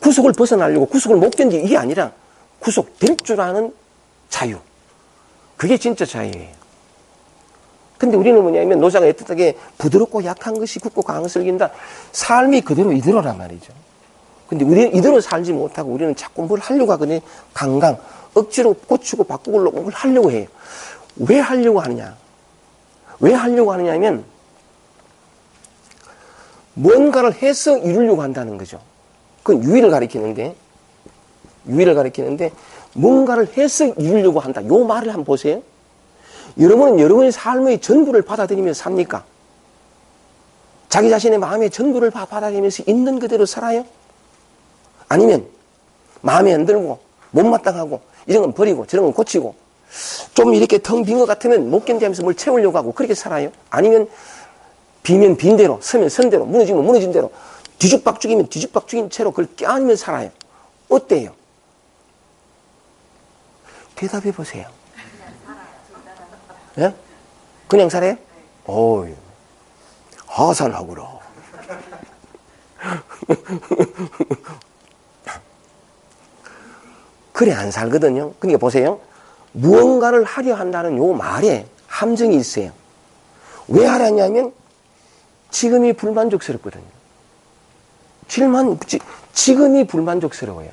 구속을 벗어나려고 구속을 못 견디 이게 아니라 구속될 줄 아는 자유. 그게 진짜 자유예요. 근데 우리는 뭐냐면 노자가 애틋하게 부드럽고 약한 것이 굳고 강한 것을 이긴다. 삶이 그대로 이대로란 말이죠. 근데 우리는 이대로 살지 못하고 우리는 자꾸 뭘 하려고 하거든요. 강강. 억지로 고치고 바꾸고 뭘 하려고 해요. 왜 하려고 하느냐? 왜 하려고 하느냐면 뭔가를 해서 이루려고 한다는 거죠. 그건 유의를 가리키는데 뭔가를 해서 이루려고 한다. 요 말을 한번 보세요. 여러분은 여러분의 삶의 전부를 받아들이면서 삽니까? 자기 자신의 마음의 전부를 받아들이면서 있는 그대로 살아요? 아니면 마음에 안 들고 못마땅하고 이런 건 버리고 저런 건 고치고 좀 이렇게 텅 빈 것 같으면 못 견디면서 뭘 채우려고 하고 그렇게 살아요? 아니면 비면 빈 대로, 서면 선 대로, 무너지면 무너진 대로, 뒤죽박죽이면 뒤죽박죽인 채로 그걸 껴안으며 살아요. 어때요? 대답해 보세요. 예? 그냥 살아요? 어이, 하산하구라. 그래 안 살거든요. 그러니까 보세요. 무언가를 하려 한다는 요 말에 함정이 있어요. 왜 하려냐면 지금이 불만족스럽거든요. 지금이 불만족스러워요.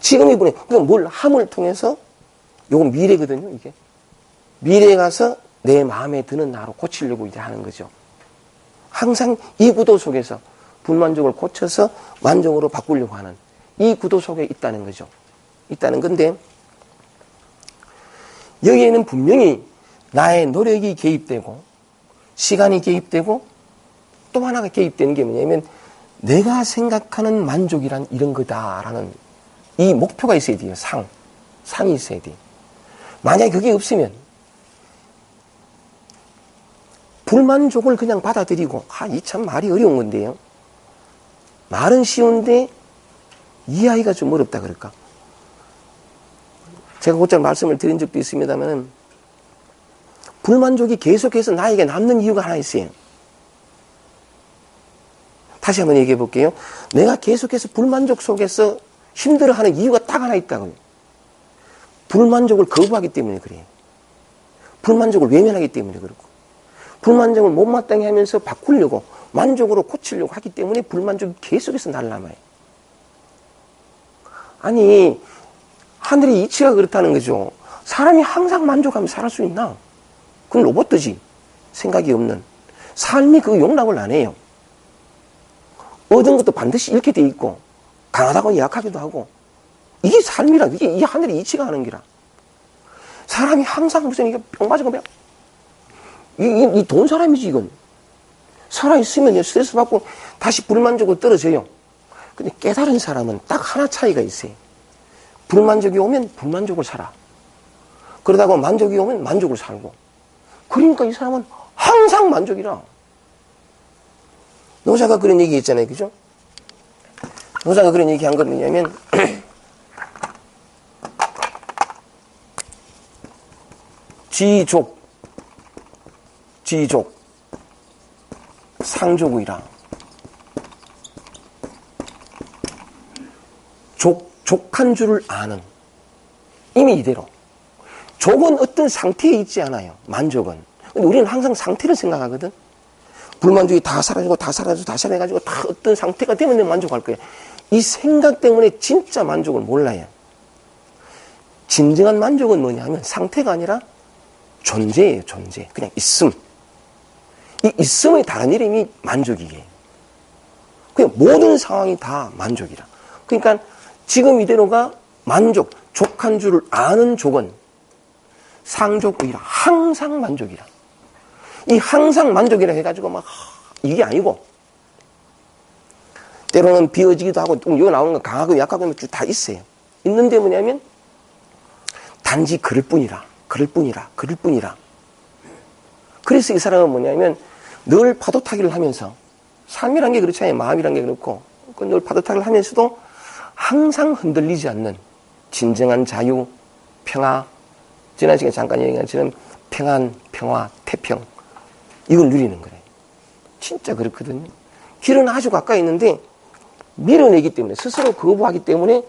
그러니까 뭘 함을 통해서 요건 미래거든요. 이게 미래에 가서 내 마음에 드는 나로 고치려고 이제 하는 거죠. 항상 이 구도 속에서 불만족을 고쳐서 만족으로 바꾸려고 하는 이 구도 속에 있다는 거죠. 있다는 건데 여기에는 분명히 나의 노력이 개입되고 시간이 개입되고 또 하나가 개입되는 게 뭐냐면 내가 생각하는 만족이란 이런 거다라는 이 목표가 있어야 돼요. 상이 있어야 돼요. 만약에 그게 없으면 불만족을 그냥 받아들이고 이 참 말이 어려운 건데요. 말은 쉬운데 이해하기가 좀 어렵다 그럴까. 제가 곧잘 말씀을 드린 적도 있습니다만 불만족이 계속해서 나에게 남는 이유가 하나 있어요. 다시 한번 얘기해 볼게요. 내가 계속해서 불만족 속에서 힘들어하는 이유가 딱 하나 있다고요. 불만족을 거부하기 때문에 그래요. 불만족을 외면하기 때문에 그렇고 불만족을 못마땅해 하면서 바꾸려고 만족으로 고치려고 하기 때문에 불만족이 계속해서 날아남아요. 아니 하늘의 이치가 그렇다는 거죠. 사람이 항상 만족하며 살 수 있나? 그건 로봇이지. 생각이 없는. 삶이 그 용납을 안 해요. 얻은 것도 반드시 잃게 돼 있고 강하다고 약하기도 하고 이게 삶이라. 이게 이 하늘의 이치가 하는 기라. 사람이 항상 무슨 이게 뿅 맞은 거면 이 돈 사람이지 이건. 살아있으면 스트레스 받고 다시 불만족으로 떨어져요. 근데 깨달은 사람은 딱 하나 차이가 있어요. 불만족이 오면 불만족을 살아. 그러다가 만족이 오면 만족을 살고. 그러니까 이 사람은 항상 만족이라. 노자가 그런 얘기 했잖아요. 그죠? 노자가 그런 얘기 한 건 뭐냐면 지족 상족이라. 족한 줄을 아는. 이미 이대로. 족은 어떤 상태에 있지 않아요. 만족은. 근데 우리는 항상 상태를 생각하거든. 불만족이 다 사라지고 다 사라져가지고 다 어떤 상태가 되면 내가 만족할 거야. 이 생각 때문에 진짜 만족을 몰라요. 진정한 만족은 뭐냐면 상태가 아니라 존재예요. 존재. 그냥 있음. 이 있음의 다른 이름이 만족이에요. 그냥 모든 상황이 다 만족이라. 그러니까 지금 이대로가 만족, 족한 줄을 아는 족은 상족이라. 항상 만족이라. 이 항상 만족이라 해가지고 막 이게 아니고 때로는 비어지기도 하고 여기 나오는 건 강하고 약하고 다 있어요. 있는데 뭐냐면 단지 그럴 뿐이라. 그래서 이 사람은 뭐냐면 늘 파도 타기를 하면서 삶이란 게 그렇잖아요. 마음이란 게 그렇고 늘 파도 타기를 하면서도 항상 흔들리지 않는 진정한 자유, 평화, 지난 시간에 잠깐 얘기한 것처럼 평안, 평화, 태평 이걸 누리는 거래요. 진짜 그렇거든요. 길은 아주 가까이 있는데 밀어내기 때문에 스스로 거부하기 때문에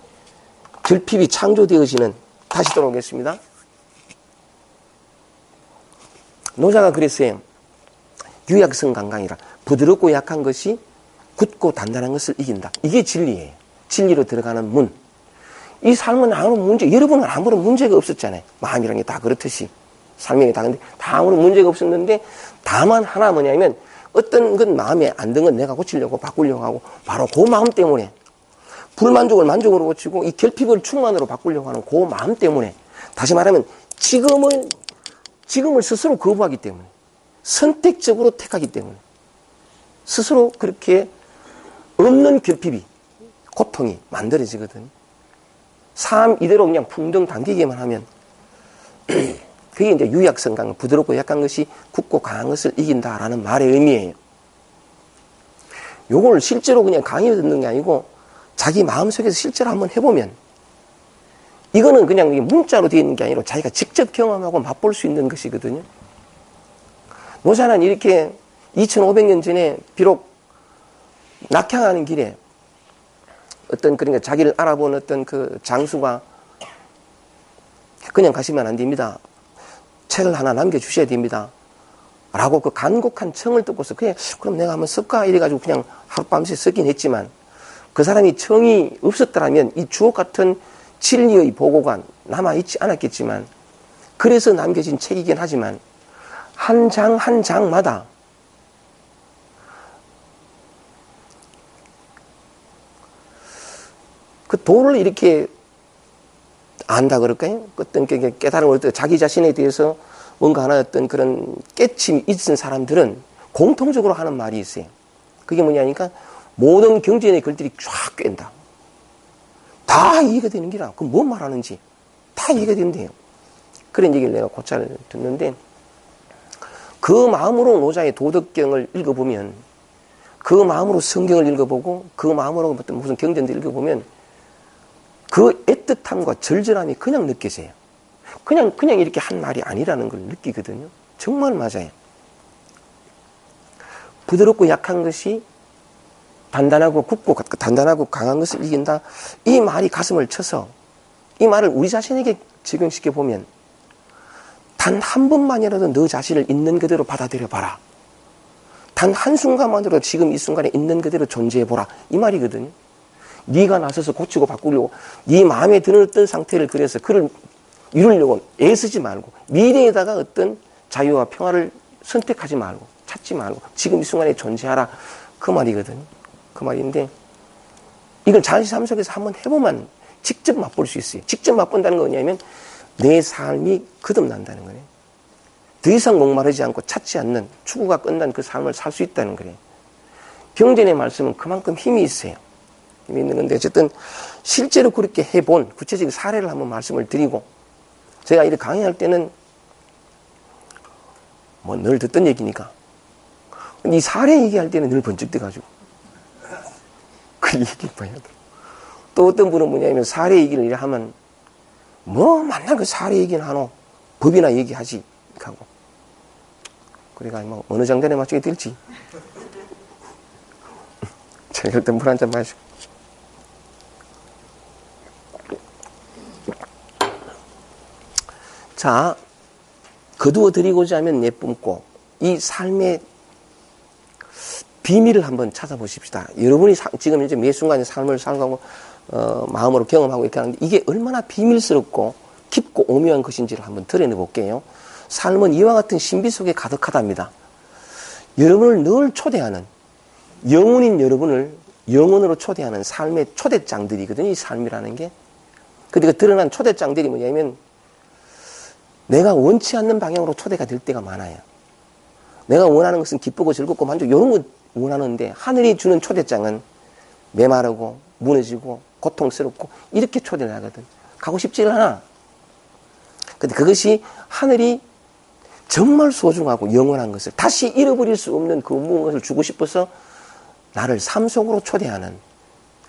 결핍이 창조되어지는 다시 돌아오겠습니다. 노자가 그랬어요. 유약성 강강이라. 부드럽고 약한 것이 굳고 단단한 것을 이긴다. 이게 진리예요. 진리로 들어가는 문. 이 삶은 아무런 문제, 여러분은 아무런 문제가 없었잖아요. 마음이란 게 다 그렇듯이. 삶이 다 근데 다 아무런 문제가 없었는데 다만 하나 뭐냐면 어떤 건 마음에 안 든 건 내가 고치려고 바꾸려고 하고 바로 그 마음 때문에 불만족을 만족으로 고치고 이 결핍을 충만으로 바꾸려고 하는 그 마음 때문에 다시 말하면 지금을 스스로 거부하기 때문에 선택적으로 택하기 때문에 스스로 그렇게 없는 결핍이 고통이 만들어지거든. 삶 이대로 그냥 풍덩 당기기만 하면 그게 이제 유약성 강한 부드럽고 약한 것이 굳고 강한 것을 이긴다라는 말의 의미예요. 요걸 실제로 그냥 강의를 듣는 게 아니고 자기 마음속에서 실제로 한번 해보면 이거는 그냥 문자로 되어 있는 게 아니라 자기가 직접 경험하고 맛볼 수 있는 것이거든요. 노자는 이렇게 2500년 전에 비록 낙향하는 길에 어떤 그러니까 자기를 알아본 어떤 그 장수가 그냥 가시면 안 됩니다. 책을 하나 남겨주셔야 됩니다. 라고 그 간곡한 청을 듣고서 그럼 내가 한번 쓸까? 이래가지고 그냥 하룻밤새 쓰긴 했지만 그 사람이 청이 없었더라면 이 주옥 같은 진리의 보고가 남아있지 않았겠지만 그래서 남겨진 책이긴 하지만 한 장 한 장마다 그 도를 이렇게 안다 그럴까요? 어떤 깨달음을 얻어 자기 자신에 대해서 뭔가 하나 어떤 그런 깨침이 있은 사람들은 공통적으로 하는 말이 있어요. 그게 뭐냐니까 모든 경전의 글들이 쫙 꿰인다. 다 이해가 되는 기라. 그럼 뭔 말하는지 다 이해가 된대요. 그런 얘기를 내가 곧잘 듣는데 그 마음으로 노자의 도덕경을 읽어보면 그 마음으로 성경을 읽어보고 그 마음으로 어떤 무슨 경전들 읽어보면 그 애틋함과 절절함이 그냥 느껴져요. 그냥 이렇게 한 말이 아니라는 걸 느끼거든요. 정말 맞아요. 부드럽고 약한 것이 단단하고 굳고 단단하고 강한 것을 이긴다. 이 말이 가슴을 쳐서 이 말을 우리 자신에게 적용시켜 보면 단 한 번만이라도 너 자신을 있는 그대로 받아들여 봐라. 단 한순간만으로도 지금 이 순간에 있는 그대로 존재해 보라. 이 말이거든요. 네가 나서서 고치고 바꾸려고 네 마음에 드는 어떤 상태를 그려서 그를 이루려고 애쓰지 말고 미래에다가 어떤 자유와 평화를 선택하지 말고 찾지 말고 지금 이 순간에 존재하라. 그 말이거든요. 그 말인데 이걸 자기 삶 속에서 한번 해보면 직접 맛볼 수 있어요. 직접 맛본다는 건 뭐냐면 내 삶이 거듭난다는 거예요. 더 이상 목마르지 않고 찾지 않는 추구가 끝난 그 삶을 살 수 있다는 거예요. 경전의 말씀은 그만큼 힘이 있어요. 힘이 있는 건데 어쨌든 실제로 그렇게 해본 구체적인 사례를 한번 말씀을 드리고 제가 이렇게 강의할 때는 뭐 늘 듣던 얘기니까 이 사례 얘기할 때는 늘 번쩍 돼가지고 그 얘기 뭐야. 또 어떤 분은 뭐냐면 사례 얘기를 하면 뭐 만날 그 사례 얘기는 하노 법이나 얘기하지 하고 그러니까 뭐 어느 장단에 맞추게 될지 제가 일단 물 한 잔 마시고 자 거두어 드리고자 하면 내뿜고 이 삶의 비밀을 한번 찾아보십시다. 여러분이 지금 이제 매 순간의 삶을 살고 마음으로 경험하고 이렇게 하는데 이게 얼마나 비밀스럽고 깊고 오묘한 것인지를 한번 드러내 볼게요. 삶은 이와 같은 신비 속에 가득하답니다. 여러분을 늘 초대하는 영혼인 여러분을 영혼으로 초대하는 삶의 초대장들이거든요. 이 삶이라는 게. 근데 그 드러난 초대장들이 뭐냐면 내가 원치 않는 방향으로 초대가 될 때가 많아요. 내가 원하는 것은 기쁘고 즐겁고 만족 이런 거 원하는데 하늘이 주는 초대장은 메마르고 무너지고 고통스럽고 이렇게 초대를 하거든. 가고 싶지를 않아. 근데 그것이 하늘이 정말 소중하고 영원한 것을 다시 잃어버릴 수 없는 그 무엇을 주고 싶어서 나를 삶 속으로 초대하는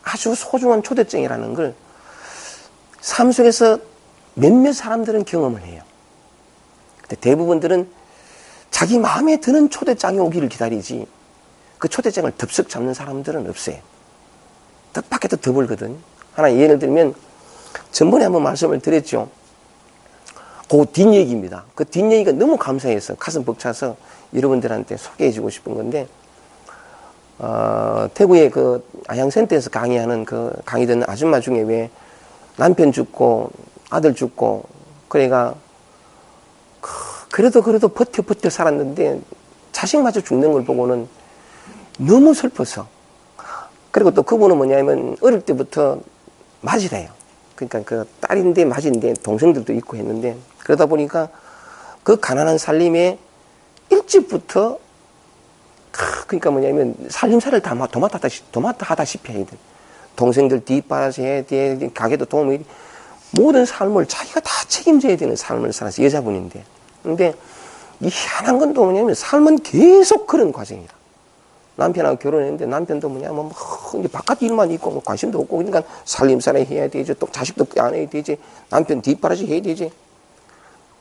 아주 소중한 초대장이라는 걸 삶 속에서 몇몇 사람들은 경험을 해요. 근데 대부분들은 자기 마음에 드는 초대장이 오기를 기다리지 그 초대장을 덥석 잡는 사람들은 없어요. 뜻밖에도 더 벌거든. 하나 예를 들면 전번에 한번 말씀을 드렸죠. 그 뒷얘기입니다. 그 뒷얘기가 너무 감사해서 가슴 벅차서 여러분들한테 소개해주고 싶은 건데, 태국의 그 아양센터에서 강의하는 그 강의 듣는 아줌마 중에 왜 남편 죽고 아들 죽고, 그래가 그래도 버텨 살았는데 자식마저 죽는 걸 보고는 너무 슬퍼서. 그리고 또 그분은 뭐냐면 어릴 때부터 맞이래요. 그러니까 그 딸인데 맞인데 동생들도 있고 했는데, 그러다 보니까 그 가난한 살림에 일찍부터 그러니까 뭐냐면 살림살이를 다 도맡아하다시피 해야 돼. 동생들 뒷바라지 해야 돼. 가게도 도움이, 모든 삶을 자기가 다 책임져야 되는 삶을 살아서 여자분인데. 근데 이 희한한 건 또 뭐냐면 삶은 계속 그런 과정이다. 남편하고 결혼했는데 남편도 뭐냐면 이제 바깥 일만 있고 뭐 관심도 없고, 그러니까 살림살이 해야 되지, 또 자식도 안 해야 되지, 남편 뒷바라지 해야 되지.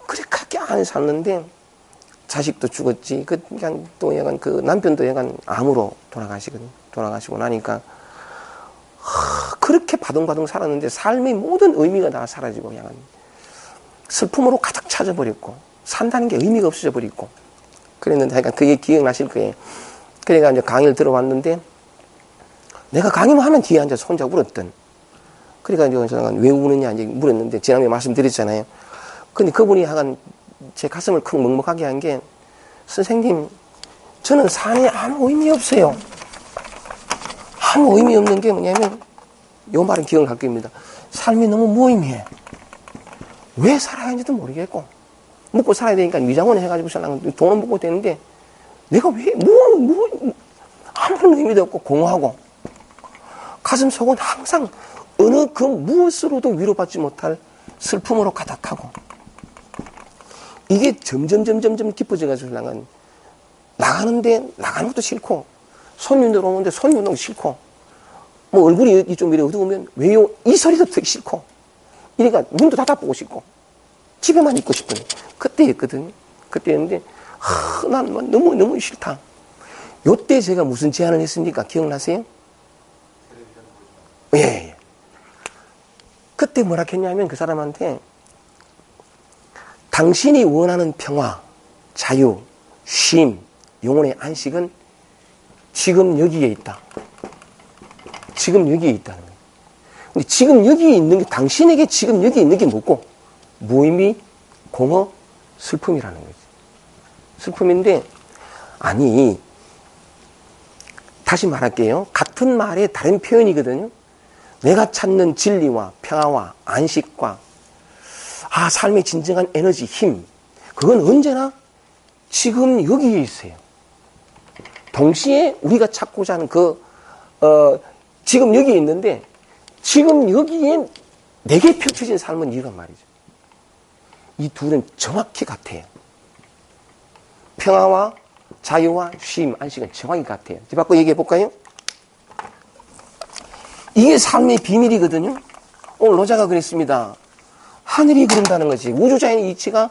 그렇게 안 살는데 자식도 죽었지. 그냥 또 약간 그 남편도 약간 암으로 돌아가시거든. 돌아가시고 나니까 그렇게 바둥바둥 살았는데 삶의 모든 의미가 다 사라지고 약간 슬픔으로 가득 차져버렸고, 산다는 게 의미가 없어져 버리고 그랬는데, 하여간 그게 기억나실 거예요. 그래가 이제 강의를 들어왔는데, 내가 강의만 하면 뒤에 앉아서 혼자 울었던. 그러니까 이제 왜 우느냐 이제 물었는데, 지난번에 말씀드렸잖아요. 근데 그분이 약간 제 가슴을 쿵 먹먹하게 한 게, 선생님, 저는 삶에 아무 의미 없어요. 아무 의미 없는 게 뭐냐면, 요 말은 기억할 겁니다. 삶이 너무 무의미해. 왜 살아야 하는지도 모르겠고, 먹고 살아야 되니까 미장원 해가지고 돈은 먹고 되는데, 내가 왜, 아무런 의미도 없고 공허하고, 가슴 속은 항상 어느 그 무엇으로도 위로받지 못할 슬픔으로 가득하고, 이게 점점 깊어져가지고 나가는데 나가는 것도 싫고, 손님들 오는데 손님 오는 것도 싫고, 뭐 얼굴이 좀 이래 어두우면 왜요? 이 소리도 되게 싫고, 이러니까 문도 닫아보고 싶고, 집에만 있고 싶은 그때였거든요. 그때였는데, 난 너무 싫다. 요때 제가 무슨 제안을 했습니까? 기억나세요? 예. 그때 뭐라 했냐면 그 사람한테, 당신이 원하는 평화, 자유, 쉼, 영혼의 안식은 지금 여기에 있다. 지금 여기에 있다는 거예요. 근데 지금 여기에 있는 게, 당신에게 지금 여기에 있는 게 뭐고? 무의미, 공허, 슬픔이라는 거지. 슬픔인데, 아니, 다시 말할게요. 같은 말의 다른 표현이거든요. 내가 찾는 진리와 평화와 안식과 삶의 진정한 에너지, 힘, 그건 언제나 지금 여기에 있어요. 동시에 우리가 찾고자 하는 지금 여기에 있는데, 지금 여기에 내게 펼쳐진 삶은 이란 말이죠. 이 둘은 정확히 같아요. 평화와 자유와 쉼, 안식은 정확히 같아요. 집 바꿔 얘기해 볼까요? 이게 삶의 비밀이거든요. 오늘 노자가 그랬습니다. 하늘이 그런다는 거지. 우주자의 이치가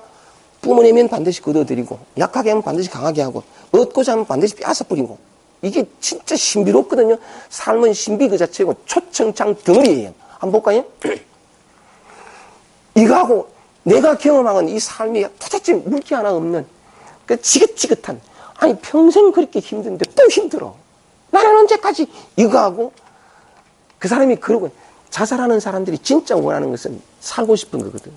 뿜어내면 반드시 걷어들이고, 약하게 하면 반드시 강하게 하고, 얻고자 하면 반드시 빼앗아 뿌리고. 이게 진짜 신비롭거든요. 삶은 신비 그 자체고 초청장 덩어리예요. 한번 볼까요? 이거하고 내가 경험한 이 삶이 도대체 물기 하나 없는 그 지긋지긋한, 아니 평생 그렇게 힘든데 또 힘들어. 나는 언제까지 이거하고, 그 사람이 그러고, 자살하는 사람들이 진짜 원하는 것은 살고 싶은 거거든.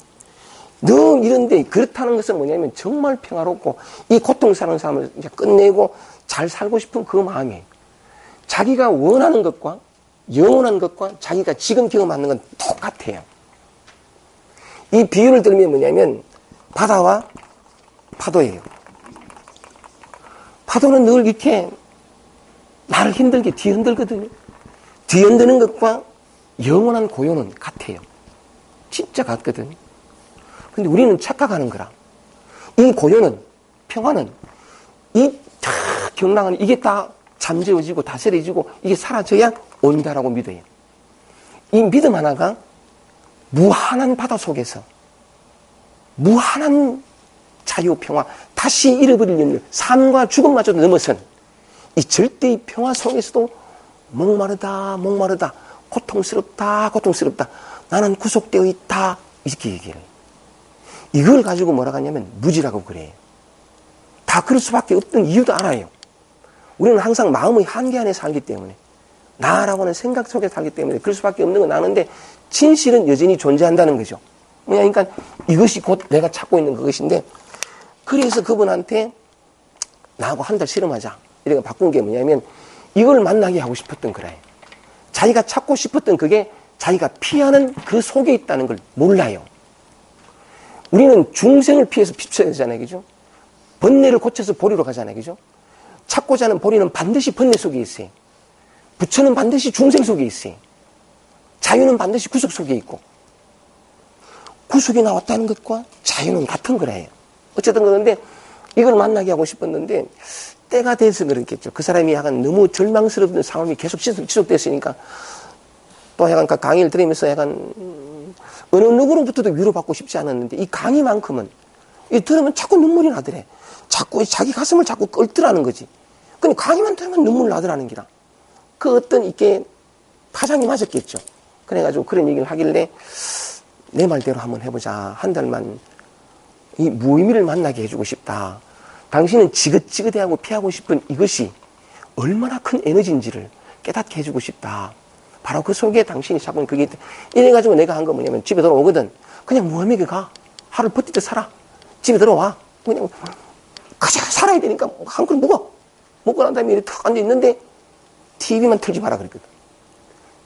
너 이런데 그렇다는 것은 뭐냐면 정말 평화롭고 이 고통스러운 삶을 이제 끝내고 잘 살고 싶은 그 마음이, 자기가 원하는 것과 영원한 것과 자기가 지금 경험하는 건 똑같아요. 이 비유를 들면 뭐냐면 바다와 파도예요. 파도는 늘 이렇게 나를 힘들게 뒤흔들거든요. 뒤흔드는 것과 영원한 고요는 같아요. 진짜 같거든요. 근데 우리는 착각하는 거라. 이 고요는, 평화는, 이 다 경랑은 이게 다 잠재워지고 다스려지고 이게 사라져야 온다라고 믿어요. 이 믿음 하나가 무한한 바다 속에서 무한한 자유, 평화, 다시 잃어버릴 염려, 삶과 죽음마저도 넘어선 이 절대의 평화 속에서도 목마르다, 고통스럽다, 나는 구속되어 있다, 이렇게 얘기해요. 이걸 가지고 뭐라고 하냐면 무지라고 그래요. 다 그럴 수밖에 없던 이유도 알아요. 우리는 항상 마음의 한계 안에 살기 때문에, 나라고 하는 생각 속에 살기 때문에 그럴 수밖에 없는 건 아는데, 진실은 여전히 존재한다는 거죠. 그러니까 이것이 곧 내가 찾고 있는 그것인데, 그래서 그분한테 나하고 한 달 실험하자 이렇게 바꾼 게 뭐냐면, 이걸 만나게 하고 싶었던 거라요. 자기가 찾고 싶었던 그게 자기가 피하는 그 속에 있다는 걸 몰라요. 우리는 중생을 피해서 비춰야 되잖아요. 그죠? 번뇌를 고쳐서 보리로 가잖아요. 그죠? 찾고자 하는 보리는 반드시 번뇌 속에 있어요. 부처는 반드시 중생 속에 있어요. 자유는 반드시 구속 속에 있고, 구속이 나왔다는 것과 자유는 같은 거라요. 어쨌든 그런데 이걸 만나게 하고 싶었는데 때가 돼서 그렇겠죠. 그 사람이 약간 너무 절망스러운 상황이 계속 지속됐으니까, 또 약간 강의를 들으면서 약간 어느 누구로부터도 위로받고 싶지 않았는데, 이 강의만큼은 이 들으면 자꾸 눈물이 나더래. 자꾸 자기 가슴을 자꾸 끓더라는 거지. 근데 강의만 들으면 눈물 나더라는 기라. 그 어떤 이게 파장이 맞았겠죠. 그래가지고 그런 얘기를 하길래 내 말대로 한번 해보자. 한 달만 이 무의미를 만나게 해주고 싶다. 당신은 지긋지긋해하고 피하고 싶은 이것이 얼마나 큰 에너지인지를 깨닫게 해주고 싶다. 바로 그 속에 당신이 잡은 그게 있다. 이래가지고 내가 한 거 뭐냐면, 집에 들어오거든. 그냥 무함하게 가. 하루 버티듯 살아. 집에 들어와. 그냥 그냥 살아야 되니까 한 그릇 먹어. 먹고 난 다음에 이렇게 탁 앉아있는데 TV만 틀지 마라 그랬거든.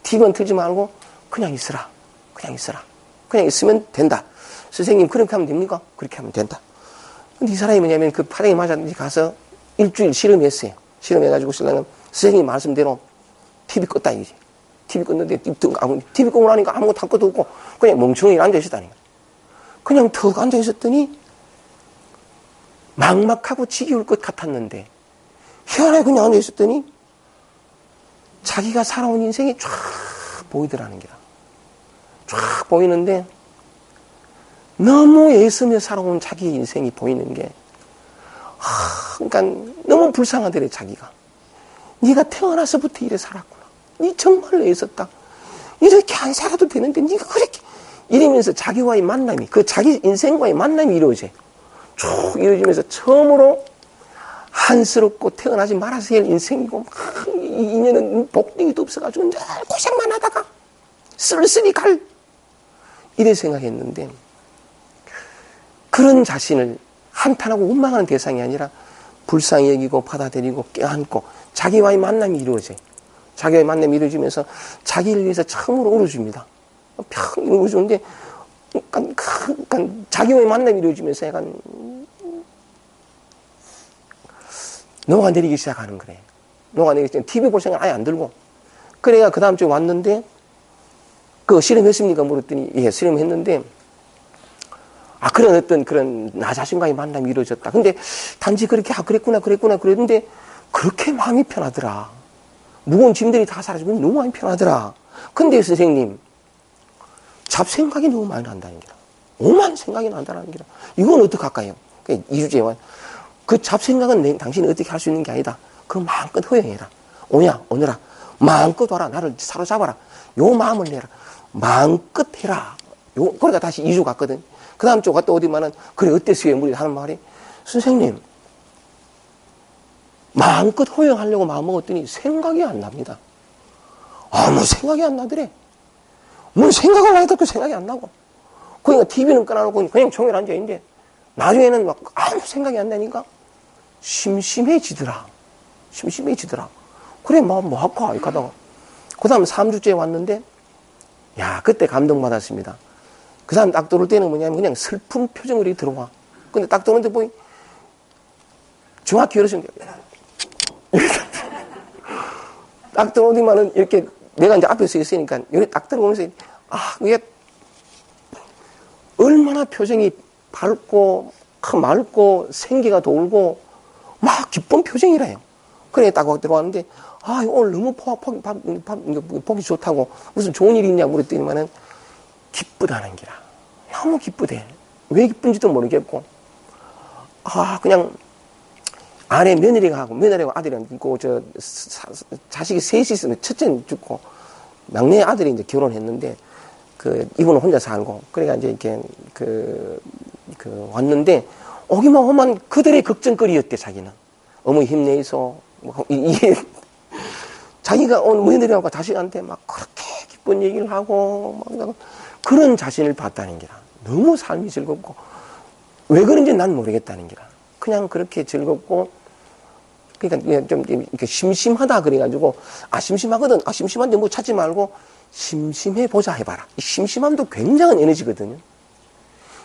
TV만 틀지 말고 그냥 있으라. 그냥 있으라. 그냥 있으면 된다. 선생님 그렇게 하면 됩니까? 그렇게 하면 된다. 근데 이 사람이 뭐냐면, 그 파장이 맞았는지 가서 일주일 실험했어요. 실험해가지고 신랑은 선생님 말씀대로 TV 껐다 이거지. TV 껐는데 TV 끄고 나니까 아무것도 할 것도 없고 그냥 멍청히 앉아있었다니까. 그냥 턱 앉아있었더니 막막하고 지겨울 것 같았는데, 희한하게 그냥 앉아있었더니 자기가 살아온 인생이 쫙 보이더라는 게다. 쫙 보이는데 너무 애쓰며 살아온 자기의 인생이 보이는 게, 그러니까 너무 불쌍하더래. 자기가 네가 태어나서부터 이래 살았구나. 네 정말로 애썼다. 이렇게 안 살아도 되는데 네가 그렇게 이러면서 자기와의 만남이, 그 자기 인생과의 만남이 이루어져. 쭉 이루어지면서 처음으로 한스럽고 태어나지 말아서 할 인생이고, 이 인연은 복덩이도 없어가지고 늘 고생만 하다가 쓸쓸히 갈, 이래 생각했는데, 그런 자신을 한탄하고 원망하는 대상이 아니라 불쌍히 여기고 받아들이고 껴안고 자기와의 만남이 이루어져요. 자기와의 만남이 이루어지면서 자기를 위해서 처음으로 울어줍니다. 평 울어주는데, 그러니까 자기와의 만남이 이루어지면서 약간 녹아내리기 시작하는 거래요. 녹아내리기 시작하는, TV 볼 생각 아예 안 들고. 그래야 그 다음 주에 왔는데, 그거 실험했습니까? 물었더니, 예, 실험했는데, 그런 어떤 그런 나 자신과의 만남이 이루어졌다. 근데 단지 그렇게, 그랬구나 그랬는데, 그렇게 마음이 편하더라. 무거운 짐들이 다 사라지고 너무 마음이 편하더라. 근데 선생님, 잡생각이 너무 많이 난다는 게라. 오만 생각이 난다는 게라. 이건 어떡할까요? 2주째에 와. 그 잡생각은 당신이 어떻게 할 수 있는 게 아니다. 그거 마음껏 허용해라. 오냐, 오너라. 마음껏 와라. 나를 사로잡아라. 요 마음을 내라. 마음껏 해라. 그러니까 다시 2주 갔거든. 그 다음 주 갔다 오더만은, 그래, 어땠어요? 우리 하는 말이, 선생님, 마음껏 허용하려고 마음먹었더니 생각이 안 납니다. 아무 생각이 안 나더래. 뭐 생각을 해도 그 생각이 안 나고. 그러니까 TV는 끊어놓고 그냥 종일 앉아있는데, 나중에는 막 아무 생각이 안 나니까 심심해지더라. 그래, 뭐 할까? 이렇게 하다가. 그 다음 3주째 왔는데, 야, 그때 감동받았습니다. 그 사람 딱 들어올 때는 뭐냐면 그냥 슬픈 표정으로 들어와. 근데 딱 들어오는데 뭐, 정확히 그러시면 딱 들어오더니만은 이렇게 내가 이제 앞에 서 있으니까 여기 딱 들어오면서, 이게 얼마나 표정이 밝고, 맑고, 생기가 돌고, 막 기쁜 표정이래요. 그래, 딱 들어왔는데, 오늘 너무 보기 좋다고, 무슨 좋은 일이 있냐고 물었더니만은, 기쁘다는 기라. 너무 기쁘대. 왜 기쁜지도 모르겠고, 그냥, 아내 며느리가 아들이랑 있고, 자식이 셋이 있으면 첫째는 죽고, 막내 아들이 이제 결혼했는데, 이분은 혼자 살고, 그러니까 이제 이렇게, 왔는데, 오기만 오면 그들의 걱정거리였대, 자기는. 어머니 힘내서, 이게, 자기가 온 며느리하고 자식한테 막 그렇게 기쁜 얘기를 하고, 막 그런 자신을 봤다는 게라. 너무 삶이 즐겁고, 왜 그런지 난 모르겠다는 게라. 그냥 그렇게 즐겁고, 그러니까 좀 이렇게 심심하다 그래가지고, 심심하거든. 심심한데 뭐 찾지 말고, 심심해보자 해봐라. 이 심심함도 굉장한 에너지거든요.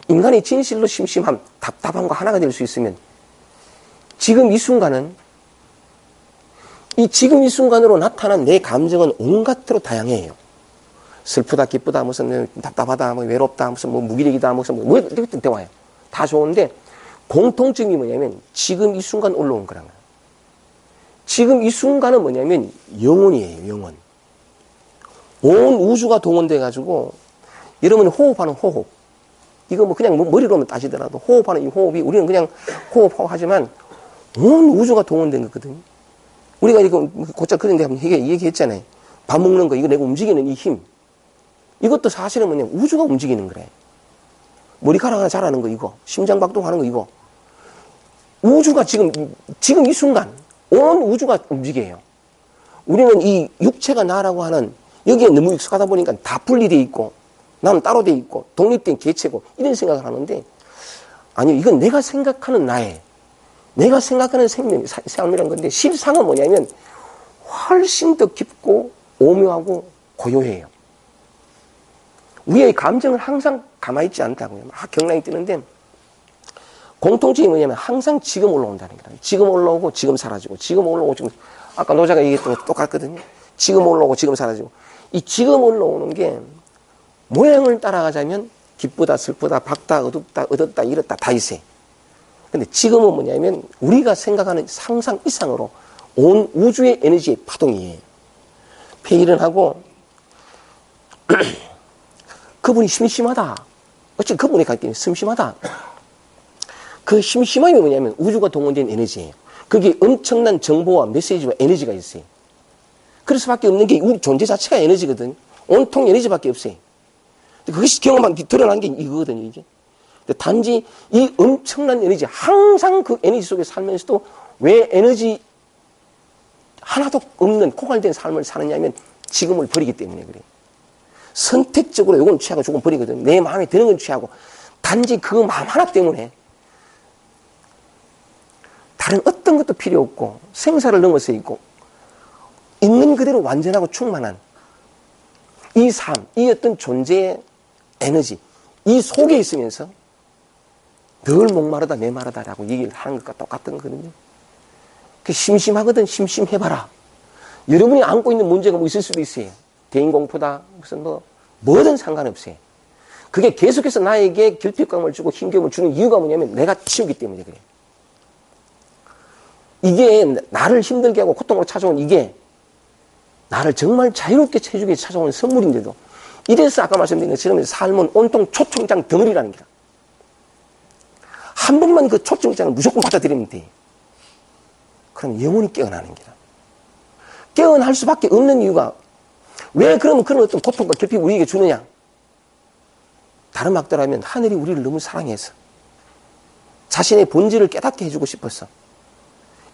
인간의 진실로 심심함, 답답함과 하나가 될 수 있으면, 지금 이 순간은, 지금 이 순간으로 나타난 내 감정은 온갖으로 다양해요. 슬프다, 기쁘다, 무슨 답답하다, 뭐 외롭다, 무슨 뭐 무기력이다, 무슨 뭐 이렇게 대화해요. 다 좋은데, 공통점이 뭐냐면, 지금 이 순간 올라온 거란 거예요. 지금 이 순간은 뭐냐면, 영혼이에요, 영혼. 온 우주가 동원돼가지고, 여러분이 호흡하는 호흡. 이거 뭐 그냥 머리로만 따지더라도 호흡하는 이 호흡이 우리는 그냥 호흡하지만 온 우주가 동원된 거거든요. 우리가 이거 곧잘 그런데 한번 얘기했잖아요. 밥 먹는 거 이거 내가 움직이는 이 힘. 이것도 사실은 뭐냐 우주가 움직이는 거래. 머리카락 하나 자라는 거 이거. 심장박동하는 거 이거. 우주가 지금 이 순간 온 우주가 움직여요. 우리는 이 육체가 나라고 하는 여기에 너무 익숙하다 보니까 다 분리되어 있고 나는 따로 돼 있고 독립된 개체고 이런 생각을 하는데 아니요 이건 내가 생각하는 나의 내가 생각하는 삶이라는 건데 실상은 뭐냐면 훨씬 더 깊고 오묘하고 고요해요. 우리의 감정을 항상 가만히 있지 않다고요. 막 경랑이 뜨는데 공통점이 뭐냐면 항상 지금 올라온다는 거예요. 지금 올라오고 지금 사라지고 지금 올라오고 지금 아까 노자가 얘기했던 거 똑같거든요. 지금 올라오고 지금 사라지고 이 지금 올라오는 게 모양을 따라가자면 기쁘다, 슬프다, 밝다, 어둡다, 얻었다, 잃었다 다 있어요. 근데 지금은 뭐냐면 우리가 생각하는 상상 이상으로 온 우주의 에너지의 파동이에요. 회의를 하고 그분이 심심하다. 어찌 그분이 갈 때 심심하다. 그 심심함이 뭐냐면 우주가 동원된 에너지예요. 거기에 엄청난 정보와 메시지와 에너지가 있어요. 그럴 수밖에 없는 게 우리 존재 자체가 에너지거든. 온통 에너지밖에 없어요. 그것이 경험한 드러난 게 이거거든요, 이게. 단지 이 엄청난 에너지, 항상 그 에너지 속에 살면서도 왜 에너지 하나도 없는 고갈된 삶을 사느냐면 지금을 버리기 때문에 그래요. 선택적으로 이건 취하고 저건 버리거든. 내 마음에 드는 건 취하고 단지 그 마음 하나 때문에 다른 어떤 것도 필요 없고 생사를 넘어서 있고 있는 그대로 완전하고 충만한 이 삶, 이 어떤 존재의 에너지, 이 속에 있으면서 늘 목마르다, 메마르다라고 얘기를 하는 것과 똑같은 거거든요. 그 심심하거든, 심심해봐라. 여러분이 안고 있는 문제가 뭐 있을 수도 있어요. 대인공포다, 무슨 뭐든 상관없어요. 그게 계속해서 나에게 결핍감을 주고 힘겨움을 주는 이유가 뭐냐면 내가 치우기 때문에 그래요. 이게 나를 힘들게 하고 고통으로 찾아온 이게 나를 정말 자유롭게 해주기 위해 찾아오는 선물인데도 이래서 아까 말씀드린 것처럼 삶은 온통 초청장 덩어리라는 거야. 한 번만 그 초청장을 무조건 받아들이면 돼. 그럼 영혼이 깨어나는 거야. 깨어날 수밖에 없는 이유가 왜 그러면 그런 어떤 고통과 결핍을 우리에게 주느냐? 다른 막대로 하면 하늘이 우리를 너무 사랑해서 자신의 본질을 깨닫게 해주고 싶었어.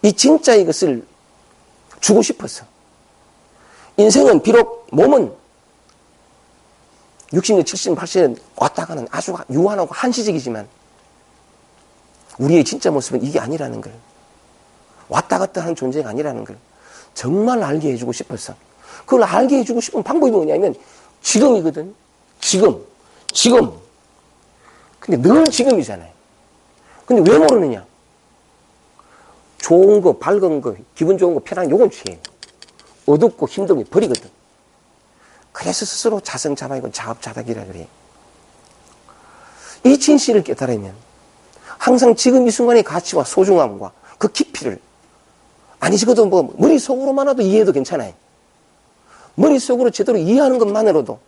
이 진짜 이것을 주고 싶었어. 인생은 비록 몸은 60년, 70년, 80년 왔다 가는 아주 유한하고 한시적이지만 우리의 진짜 모습은 이게 아니라는 걸, 왔다 갔다 하는 존재가 아니라는 걸 정말 알게 해주고 싶었어. 그걸 알게 해주고 싶은 방법이 뭐냐면 지금이거든. 지금. 근데 늘 지금이잖아요. 근데 왜 모르느냐? 좋은 거, 밝은 거, 기분 좋은 거, 편한 요건 취해요. 어둡고 힘든 거 버리거든. 그래서 스스로 자성자박이고 자업자득이라 그래. 이 진실을 깨달으면 항상 지금 이 순간의 가치와 소중함과 그 깊이를 아니 적어도 뭐 머릿속으로만해도 이해해도 괜찮아요. 머릿속으로 제대로 이해하는 것만으로도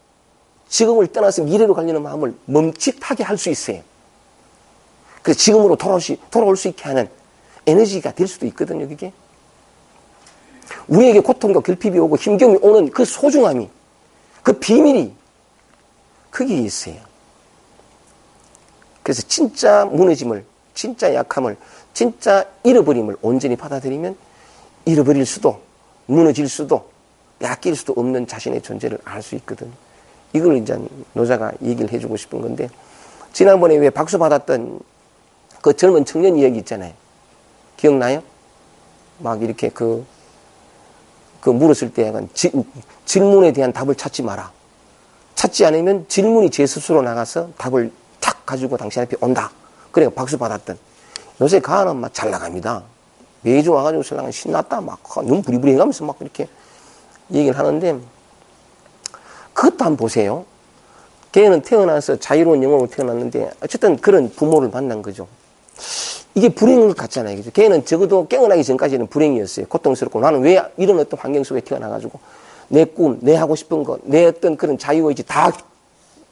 지금을 떠나서 미래로 가려는 마음을 멈칫하게 할 수 있어요. 그래서 지금으로 돌아올 수 있게 하는 에너지가 될 수도 있거든요, 그게. 우리에게 고통과 결핍이 오고 힘겨움이 오는 그 소중함이, 그 비밀이 거기에 있어요. 그래서 진짜 무너짐을, 진짜 약함을, 진짜 잃어버림을 온전히 받아들이면 잃어버릴 수도, 무너질 수도, 뺏길 수도 없는 자신의 존재를 알 수 있거든. 이걸 이제 노자가 얘기를 해주고 싶은 건데, 지난번에 왜 박수 받았던 그 젊은 청년 이야기 있잖아요. 기억나요? 막 이렇게 그 물었을 때 약간 질문에 대한 답을 찾지 마라. 찾지 않으면 질문이 제 스스로 나가서 답을 탁 가지고 당신 앞에 온다. 그래 박수 받았던. 요새 가는 막 잘 나갑니다. 매주 와가지고 신랑은 신났다. 막 눈 부리부리 해가면서 막 이렇게 얘기를 하는데, 그것도 한번 보세요. 걔는 태어나서 자유로운 영혼으로 태어났는데 어쨌든 그런 부모를 만난 거죠. 이게 불행인 것 같잖아요. 그죠? 걔는 적어도 깨어나기 전까지는 불행이었어요. 고통스럽고, 나는 왜 이런 어떤 환경 속에 태어나가지고 내 꿈, 내 하고 싶은 것, 내 어떤 그런 자유의지 다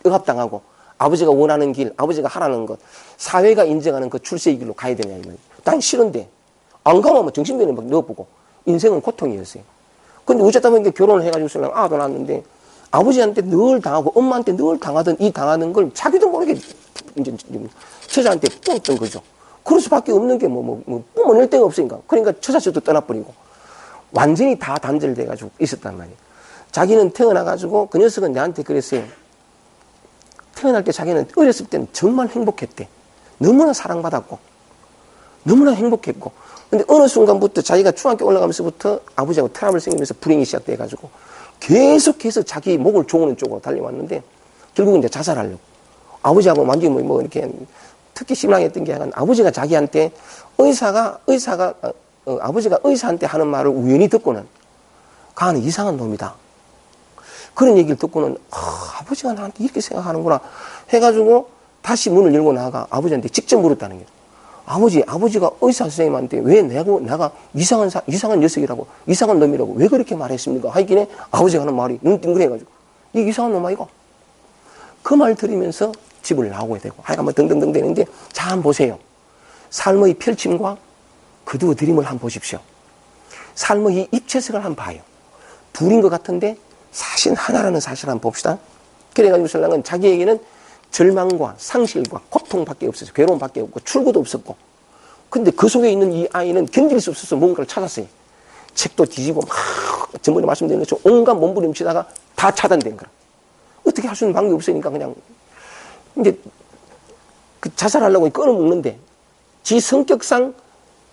억압당하고 아버지가 원하는 길, 아버지가 하라는 것, 사회가 인정하는 그 출세의 길로 가야 되냐 이거예요. 난 싫은데 안 가면 정신병에 막 넣어보고 인생은 고통이었어요. 근데 어쩌다 보니까 결혼을 해가지고 신랑 아도 낳았는데 아버지한테 늘 당하고 엄마한테 늘 당하던 이 당하는 걸 자기도 모르게 이제 처자한테 뿜었던 거죠. 그럴 수밖에 없는 게 뿜어낼 데가 없으니까. 그러니까 처자식도 떠나버리고 완전히 다 단절돼가지고 있었단 말이에요. 자기는 태어나가지고 그 녀석은 내한테 그랬어요. 태어날 때 자기는 어렸을 때는 정말 행복했대. 너무나 사랑받았고 너무나 행복했고, 근데 어느 순간부터 자기가 중학교 올라가면서부터 아버지하고 트러블 생기면서 불행이 시작돼가지고 계속해서 자기 목을 조르는 쪽으로 달려왔는데 결국은 이제 자살하려고. 아버지하고 완전히 뭐 이렇게 특히 실망했던 게 약간 아버지가 자기한테 아버지가 의사한테 하는 말을 우연히 듣고는 가는 이상한 놈이다. 그런 얘기를 듣고는 아버지가 나한테 이렇게 생각하는구나 해가지고 다시 문을 열고 나가 아버지한테 직접 물었다는 거예요. 아버지가 의사 선생님한테 왜 내가 이상한 녀석이라고, 이상한 놈이라고 왜 그렇게 말했습니까? 하기에 아버지가 하는 말이 눈 띵그해가지고 이 이상한 놈 아이가? 그 말 들으면서 집을 나오게 되고 하여간 뭐 등등등 되는데, 자 한번 보세요. 삶의 펼침과 그두 드림을 한번 보십시오. 삶의 이 입체색을 한번 봐요. 둘인 것 같은데 사실 하나라는 사실을 한번 봅시다. 그래가지고 신랑은 자기에게는 절망과 상실과 고통밖에 없었어요. 괴로움밖에 없고 출구도 없었고. 근데 그 속에 있는 이 아이는 견딜 수 없어서 뭔가를 찾았어요. 책도 뒤지고 막 전번에 말씀드린 것처럼 온갖 몸부림치다가 다 차단된 거라. 어떻게 할 수 있는 방법이 없으니까 그냥 이제 그 자살하려고 끊어먹는데 지 성격상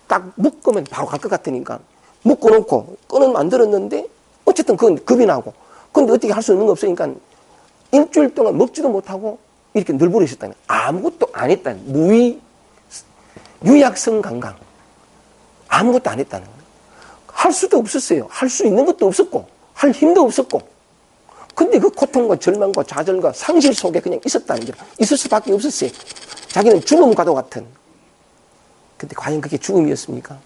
딱 묶으면 바로 갈 것 같으니까 묶어놓고 끊어 만들었는데 어쨌든 그건 겁이 나고, 근데 어떻게 할 수 있는 거 없으니까 일주일 동안 먹지도 못하고 이렇게 널브러 있었다는 거예요. 아무것도 안 했다는, 유약성 강강. 아무것도 안 했다는 거예요. 할 수도 없었어요. 할 수 있는 것도 없었고 할 힘도 없었고, 근데 그 고통과 절망과 좌절과 상실 속에 그냥 있었다는 게, 있을 수밖에 없었어요. 자기는 죽음과도 같은. 근데 과연 그게 죽음이었습니까?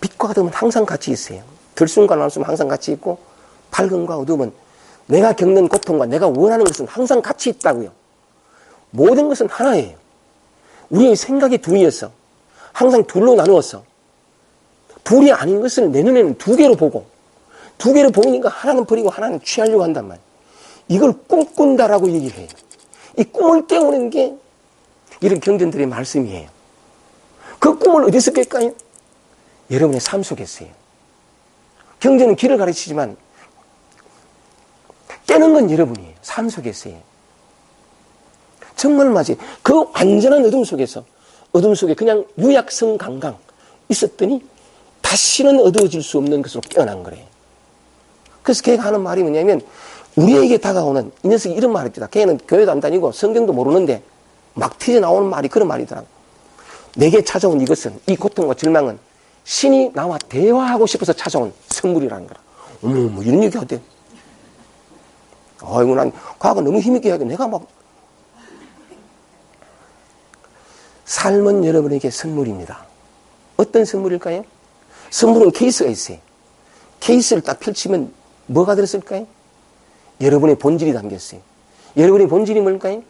빛과 어둠은 항상 같이 있어요. 들숨과 날숨은 항상 같이 있고, 밝음과 어둠은 내가 겪는 고통과 내가 원하는 것은 항상 같이 있다고요. 모든 것은 하나예요. 우리의 생각이 둘이었어. 항상 둘로 나누었어. 둘이 아닌 것을 내 눈에는 두 개로 보고, 두 개로 보이니까 하나는 버리고 하나는 취하려고 한단 말이에요. 이걸 꿈꾼다라고 얘기를 해요. 이 꿈을 깨우는 게 이런 경전들의 말씀이에요. 그 꿈을 어디서 깰까요? 여러분의 삶 속에서요. 경전은 길을 가르치지만 깨는 건 여러분이에요. 삶 속에서요. 정말 맞아요. 그 완전한 어둠 속에서, 어둠 속에 그냥 유약성 강강 있었더니 다시는 어두워질 수 없는 것으로 깨어난 거래요. 그래서 걔가 하는 말이 뭐냐면, 우리에게 다가오는, 이 녀석이 이런 말을 했다. 걔는 교회도 안 다니고 성경도 모르는데 막 튀어나오는 말이 그런 말이더라고. 내게 찾아온 이것은, 이 고통과 절망은 신이 나와 대화하고 싶어서 찾아온 선물이라는 거라. 어머, 이런 얘기 하대. 아이고, 난 과거 너무 힘있게 하게 내가 막. 삶은 여러분에게 선물입니다. 어떤 선물일까요? 선물은 케이스가 있어요. 케이스를 딱 펼치면 뭐가 들었을까요? 여러분의 본질이 담겼어요. 여러분의 본질이 뭘까요?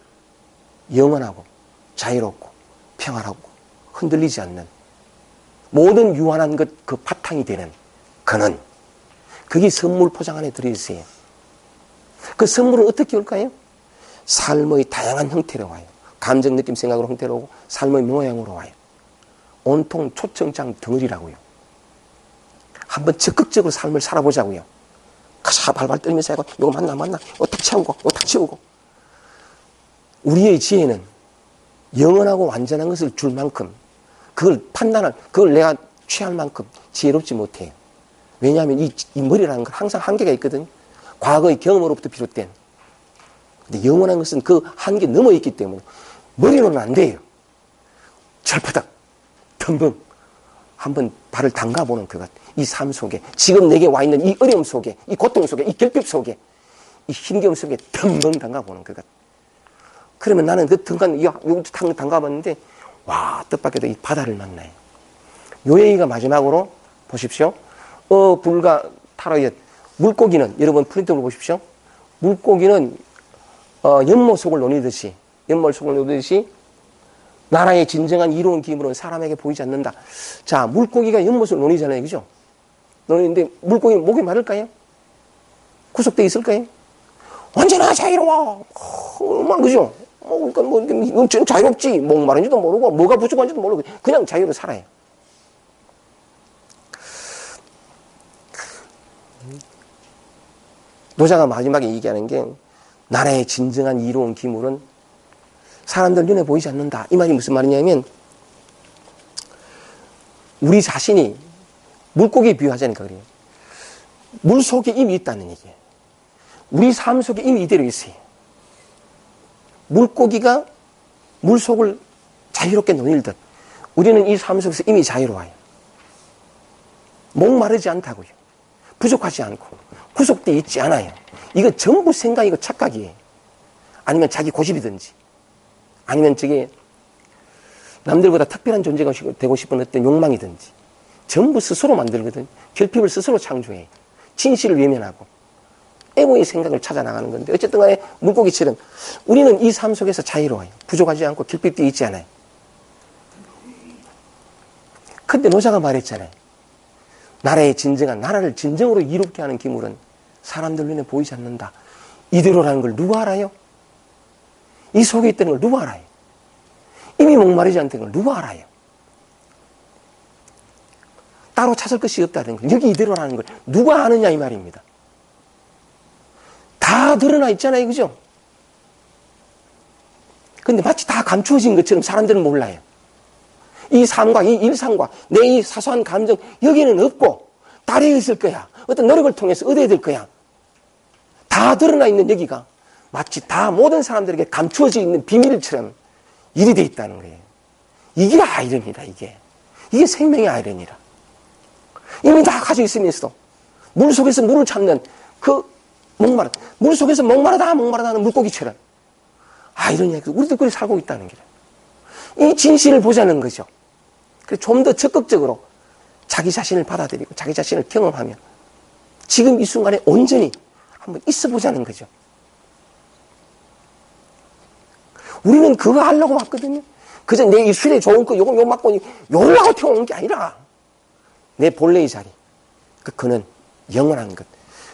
영원하고 자유롭고 평화롭고 흔들리지 않는, 모든 유한한 것 그 바탕이 되는 그는, 그게 선물 포장 안에 들어있어요. 그 선물은 어떻게 올까요? 삶의 다양한 형태로 와요. 감정, 느낌, 생각으로 형태로 오고 삶의 모양으로 와요. 온통 초청장 덩어리라고요. 한번 적극적으로 삶을 살아보자고요. 가사 발발 떨면서 하고 이거 맞나 탁 채우고 탁 채우고. 우리의 지혜는 영원하고 완전한 것을 줄 만큼 그걸 판단할, 그걸 내가 취할 만큼 지혜롭지 못해요. 왜냐하면 이 머리라는 건 항상 한계가 있거든요. 과거의 경험으로부터 비롯된. 근데 영원한 것은 그 한계 넘어 있기 때문에 머리로는 안 돼요. 철퍼덕, 덤벙 한번 발을 담가보는 것 같아요. 이 삶 속에, 지금 내게 와 있는 이 어려움 속에, 이 고통 속에, 이 결핍 속에, 이 힘겨움 속에 덤벙 담가보는 것 같아요. 그러면 나는 그 담가봤는데 와, 뜻밖에도 이 바다를 만나요. 요 얘기가 마지막으로 보십시오. 불과 타로였. 물고기는, 여러분 프린트를 보십시오. 물고기는 연못 속을 노리듯이 나라의 진정한 이로운 기물은 사람에게 보이지 않는다. 자, 물고기가 연못을 노리잖아요. 그죠? 노리는데 물고기는 목이 마를까요? 구속되어 있을까요? 언제나 자유로워. 얼마나 그죠? 그러니까 자유롭지. 목마른지도 모르고 뭐가 부족한지도 모르고 그냥 자유로 살아요. 노자가 마지막에 얘기하는 게 나라의 진정한 이로운 기물은 사람들 눈에 보이지 않는다. 이 말이 무슨 말이냐면 우리 자신이 물고기에 비유하자니까 그래요. 물 속에 이미 있다는 얘기예요. 우리 삶 속에 이미 이대로 있어요. 물고기가 물 속을 자유롭게 노닐듯 우리는 이 삶 속에서 이미 자유로워요. 목마르지 않다고요. 부족하지 않고 구속되어 있지 않아요. 이거 전부 생각이고 착각이에요. 아니면 자기 고집이든지 아니면 저게 남들보다 특별한 존재가 되고 싶은 어떤 욕망이든지 전부 스스로 만들거든. 결핍을 스스로 창조해. 진실을 외면하고 에고의 생각을 찾아 나가는 건데 어쨌든 간에 물고기처럼 우리는 이 삶 속에서 자유로워요. 부족하지 않고 결핍되어 있지 않아요. 근데 노자가 말했잖아요. 나라를 진정으로 이롭게 하는 기물은 사람들 눈에 보이지 않는다. 이대로라는 걸 누가 알아요? 이 속에 있다는 걸 누가 알아요? 이미 목마르지 않다는 걸 누가 알아요? 따로 찾을 것이 없다는 걸, 여기 이대로라는 걸 누가 아느냐 이 말입니다. 다 드러나 있잖아요. 그죠? 근데 마치 다 감추어진 것처럼 사람들은 몰라요. 이 삶과 이 일상과 내 이 사소한 감정 여기는 없고 달에 있을 거야. 어떤 노력을 통해서 얻어야 될 거야. 다 드러나 있는 여기가 마치 다 모든 사람들에게 감추어져 있는 비밀처럼 일이 돼 있다는 거예요. 이게 아이러니다. 이게 생명의 아이러니라. 이미 다 가지고 있으면서 물속에서 물을 찾는 그 물속에서 목마르다 하는 물고기처럼 아이러니야. 우리도 그렇게 살고 있다는 거예요. 이 진실을 보자는 거죠. 그래서 좀 더 적극적으로 자기 자신을 받아들이고 자기 자신을 경험하며 지금 이 순간에 온전히 한번 있어 보자는 거죠. 우리는 그거 하려고 왔거든요. 그저 내 이 술에 좋은 거 요거 맞고 요러고 태어난 게 아니라 내 본래의 자리 그는 영원한 것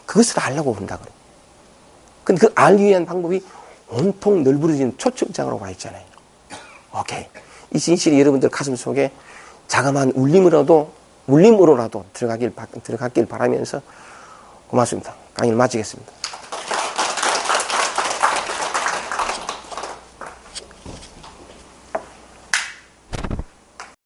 그것을 알려고 온다 그래요. 근데 그 알기 위한 방법이 온통 널브러진 초청장으로 와 있잖아요. 오케이. 이 진실이 여러분들 가슴 속에 자그마한 울림으로라도 들어가길 바라면서 고맙습니다. 강의를 마치겠습니다.